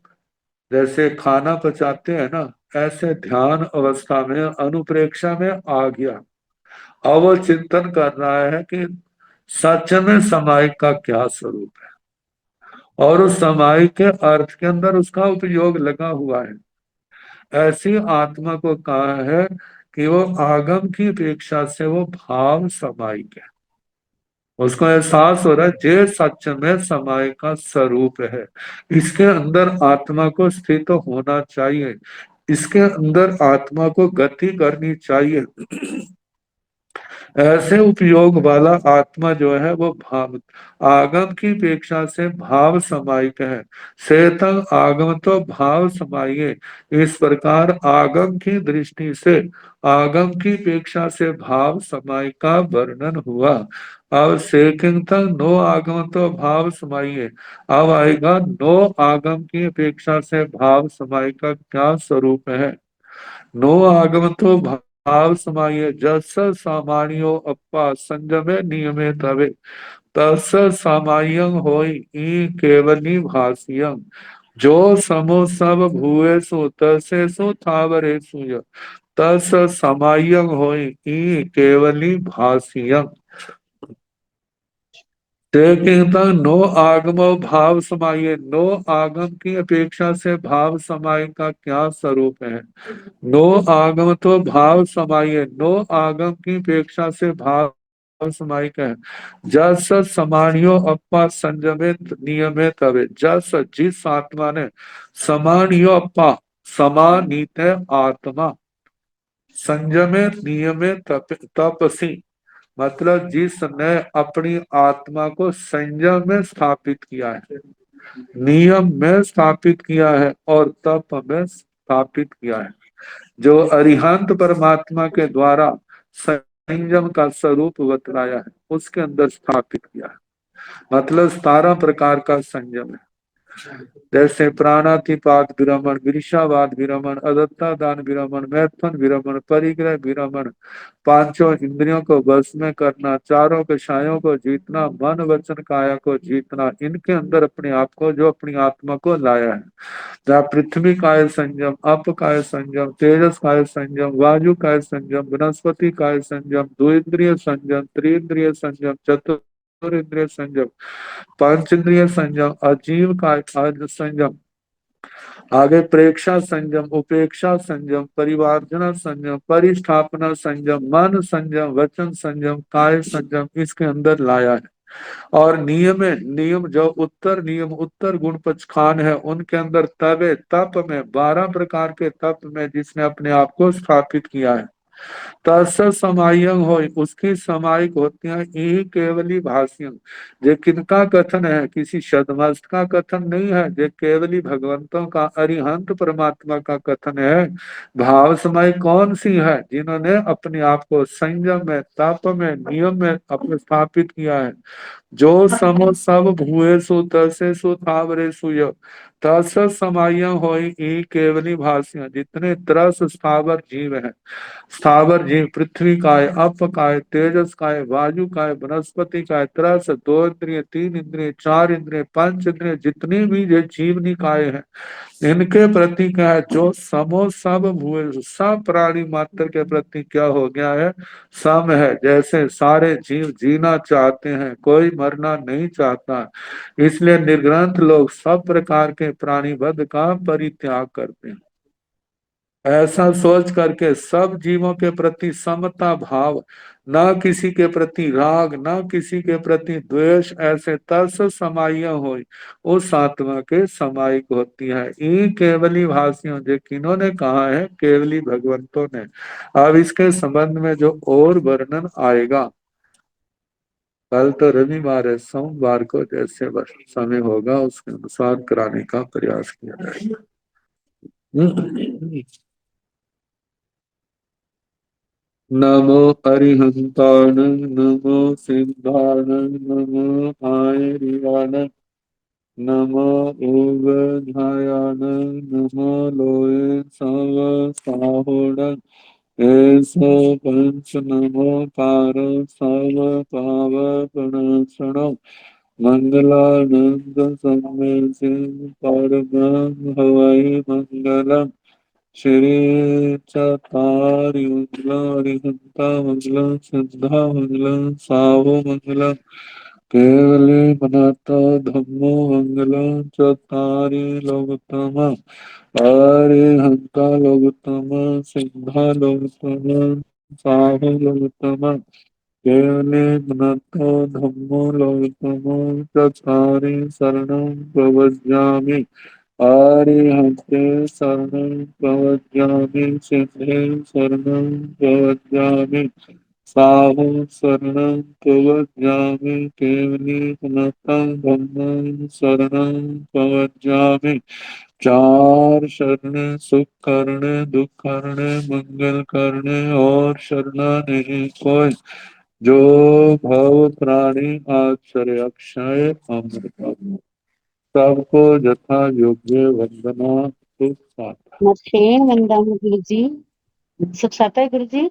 [SPEAKER 2] जैसे खाना पचाते हैं ना, ऐसे ध्यान अवस्था में अनुप्रेक्षा में आ गया। अब वो चिंतन कर रहा है कि सच में समायिक का क्या स्वरूप है, और उस समायिक के अर्थ के अंदर उसका उपयोग लगा हुआ है। ऐसी आत्मा को कहा है कि वो आगम की अपेक्षा से वो भाव समायिक है। उसको एहसास हो रहा है जे सच में समय का स्वरूप है, इसके अंदर आत्मा को स्थित होना चाहिए, इसके अंदर आत्मा को गति करनी चाहिए। ऐसे उपयोग वाला आत्मा जो है वो भाव, आगम की अपेक्षा से भाव समायिक है। सेतंग आगम तो भाव समाये, इस प्रकार आगम की दृष्टि से आगम की अपेक्षा से भाव समाय का वर्णन हुआ। अब सेकिंग तक नो आगम तो भाव समाये, अब आएगा नो आगम की अपेक्षा से भाव समाय का क्या स्वरूप है। नो आगम तो भाव समाये, जस सामान्यो अपा संजमे नियमे तवे, तस सामायं होई ई केवली भाष्यं, जो समो सब भूए सो तसे सो थावरे सुय, तस समायं होई ई केवली भाष्यं। देखता नो आगमो भाव समाये, नो आगम की अपेक्षा से भाव समाय का क्या स्वरूप है। नो आगम तो भाव समाये, नो आगम की अपेक्षा से भाव समायिक है। जस समानियो अपा संयमित नियमित हवे, जस जिस आत्मा ने समानियो अपा, समानीत है आत्मा, संयमित नियमित तपसी, मतलब जिसने अपनी आत्मा को संयम में स्थापित किया है, नियम में स्थापित किया है और तप में स्थापित किया है, जो अरिहंत परमात्मा के द्वारा संयम का स्वरूप बतलाया है उसके अंदर स्थापित किया है। मतलब 17 प्रकार का संयम है, जैसे प्राणातिपात विरमण, विरशावाद विरमण, अदत्ता दान विरमण, मैथुन विरमण, परिग्रह विरमण, पांचों इंद्रियों को वश में करना, चारों कषायों को जीतना, मन वचन काया को जीतना, इनके अंदर अपने आप को, जो अपनी आत्मा को लाया है। जहाँ पृथ्वी काय संयम, अप काय संयम, तेजस काय संयम, वायु काय संयम, वनस्पति काय संयम, द्विन्द्रिय संयम, त्रिन्द्रिय संयम, चतुर्न्द्रिय संयम, पंच इंद्रिय संयम, अजीव काय संयम, आगे प्रेक्षा संयम, उपेक्षा संयम, परिवार्जना संयम, परिस्थापना संयम, मन संयम, वचन संयम, काय संयम, इसके अंदर लाया है। और नियम जो उत्तर नियम, उत्तर गुण पचखान है, उनके अंदर तवे तप में 12 प्रकार के तप में जिसने अपने आप को स्थापित किया है। तस् समायं हो, उसकी समायिक होती है यही केवली भाष्यम। ये किनका कथन है, किसी शब्दमस्त का कथन नहीं है, ये केवली भगवंतों का, अरिहंत परमात्मा का कथन है। भाव समय कौन सी है, जिन्होंने अपने आप को संयम में, तप में, नियम में अपने स्थापित किया है। जो समो सब भूए सो तसे सो थावरे सुय, तस समाया होई ई केवली भाषिया। जितने त्रस स्थावर जीव है, स्थावर जीव पृथ्वी का है, अप का है, तेजस का है, वायु का है, वनस्पति का है, त्रस दो इंद्रिय, तीन इंद्रिय, चार इंद्रिय, पंच इंद्रिय, जितनी भी ये जीव निकाय है, इनके प्रति क्या है, जो समो सब भूल, सब प्राणी मात्र के प्रति क्या हो गया है, सम है। जैसे सारे जीव जीना चाहते हैं, कोई मरना नहीं चाहता, इसलिए निर्ग्रंथ लोग सब प्रकार के प्राणी वध का परित्याग करते हैं। ऐसा सोच करके सब जीवों के प्रति समता भाव, न किसी के प्रति राग, न किसी के प्रति द्वेष, ऐसे तस समाय हो, उस आत्मा के समायिक होती है। ई केवली भाषियों, जो किन्होंने कहा है, केवली भगवंतों ने। अब इसके संबंध में जो और वर्णन आएगा, कल तो रविवार है, सोमवार को जैसे समय होगा उसके अनुसार कराने का प्रयास किया जाएगा। नमो अरिहंताण, नमो सिद्धाण, नमो आयरियाण, नमो उगधायाण, नमो लोये सव साहोण, ऐसो पंच नमो कार सव पावपणासण, मंगलानंद सम्मेल सिंह परम हवै मंगलम। श्री चतारि मंगला मंगला सिद्धा मंगला साहु मंगला, केवले मनाता धम्मो मंगला चतारि लोकतम, हंता लोकतम, सिद्धा लोकतम, साहु लोकतम, केवले मनाता धम्मो लोकतम चतारि शरणं प्रव्रजामि, आर्यहंते शरणं प्रव्रजामि, सिद्धे शरणं प्रव्रजामि, साहु शरणं प्रव्रजामि, केवली पुनतं धम्मं शरणं प्रव्रजामि। चार शरण, सुख करने, दुख करने, मंगल करने और शरणा नहीं कोई, जो भव प्राणी आश्चर्य अक्षय अमृत। सबको यथा योग्य वंदना सुख साथ।
[SPEAKER 1] नमस्ते वंदना गुरु जी। सुख साता है गुरु जी।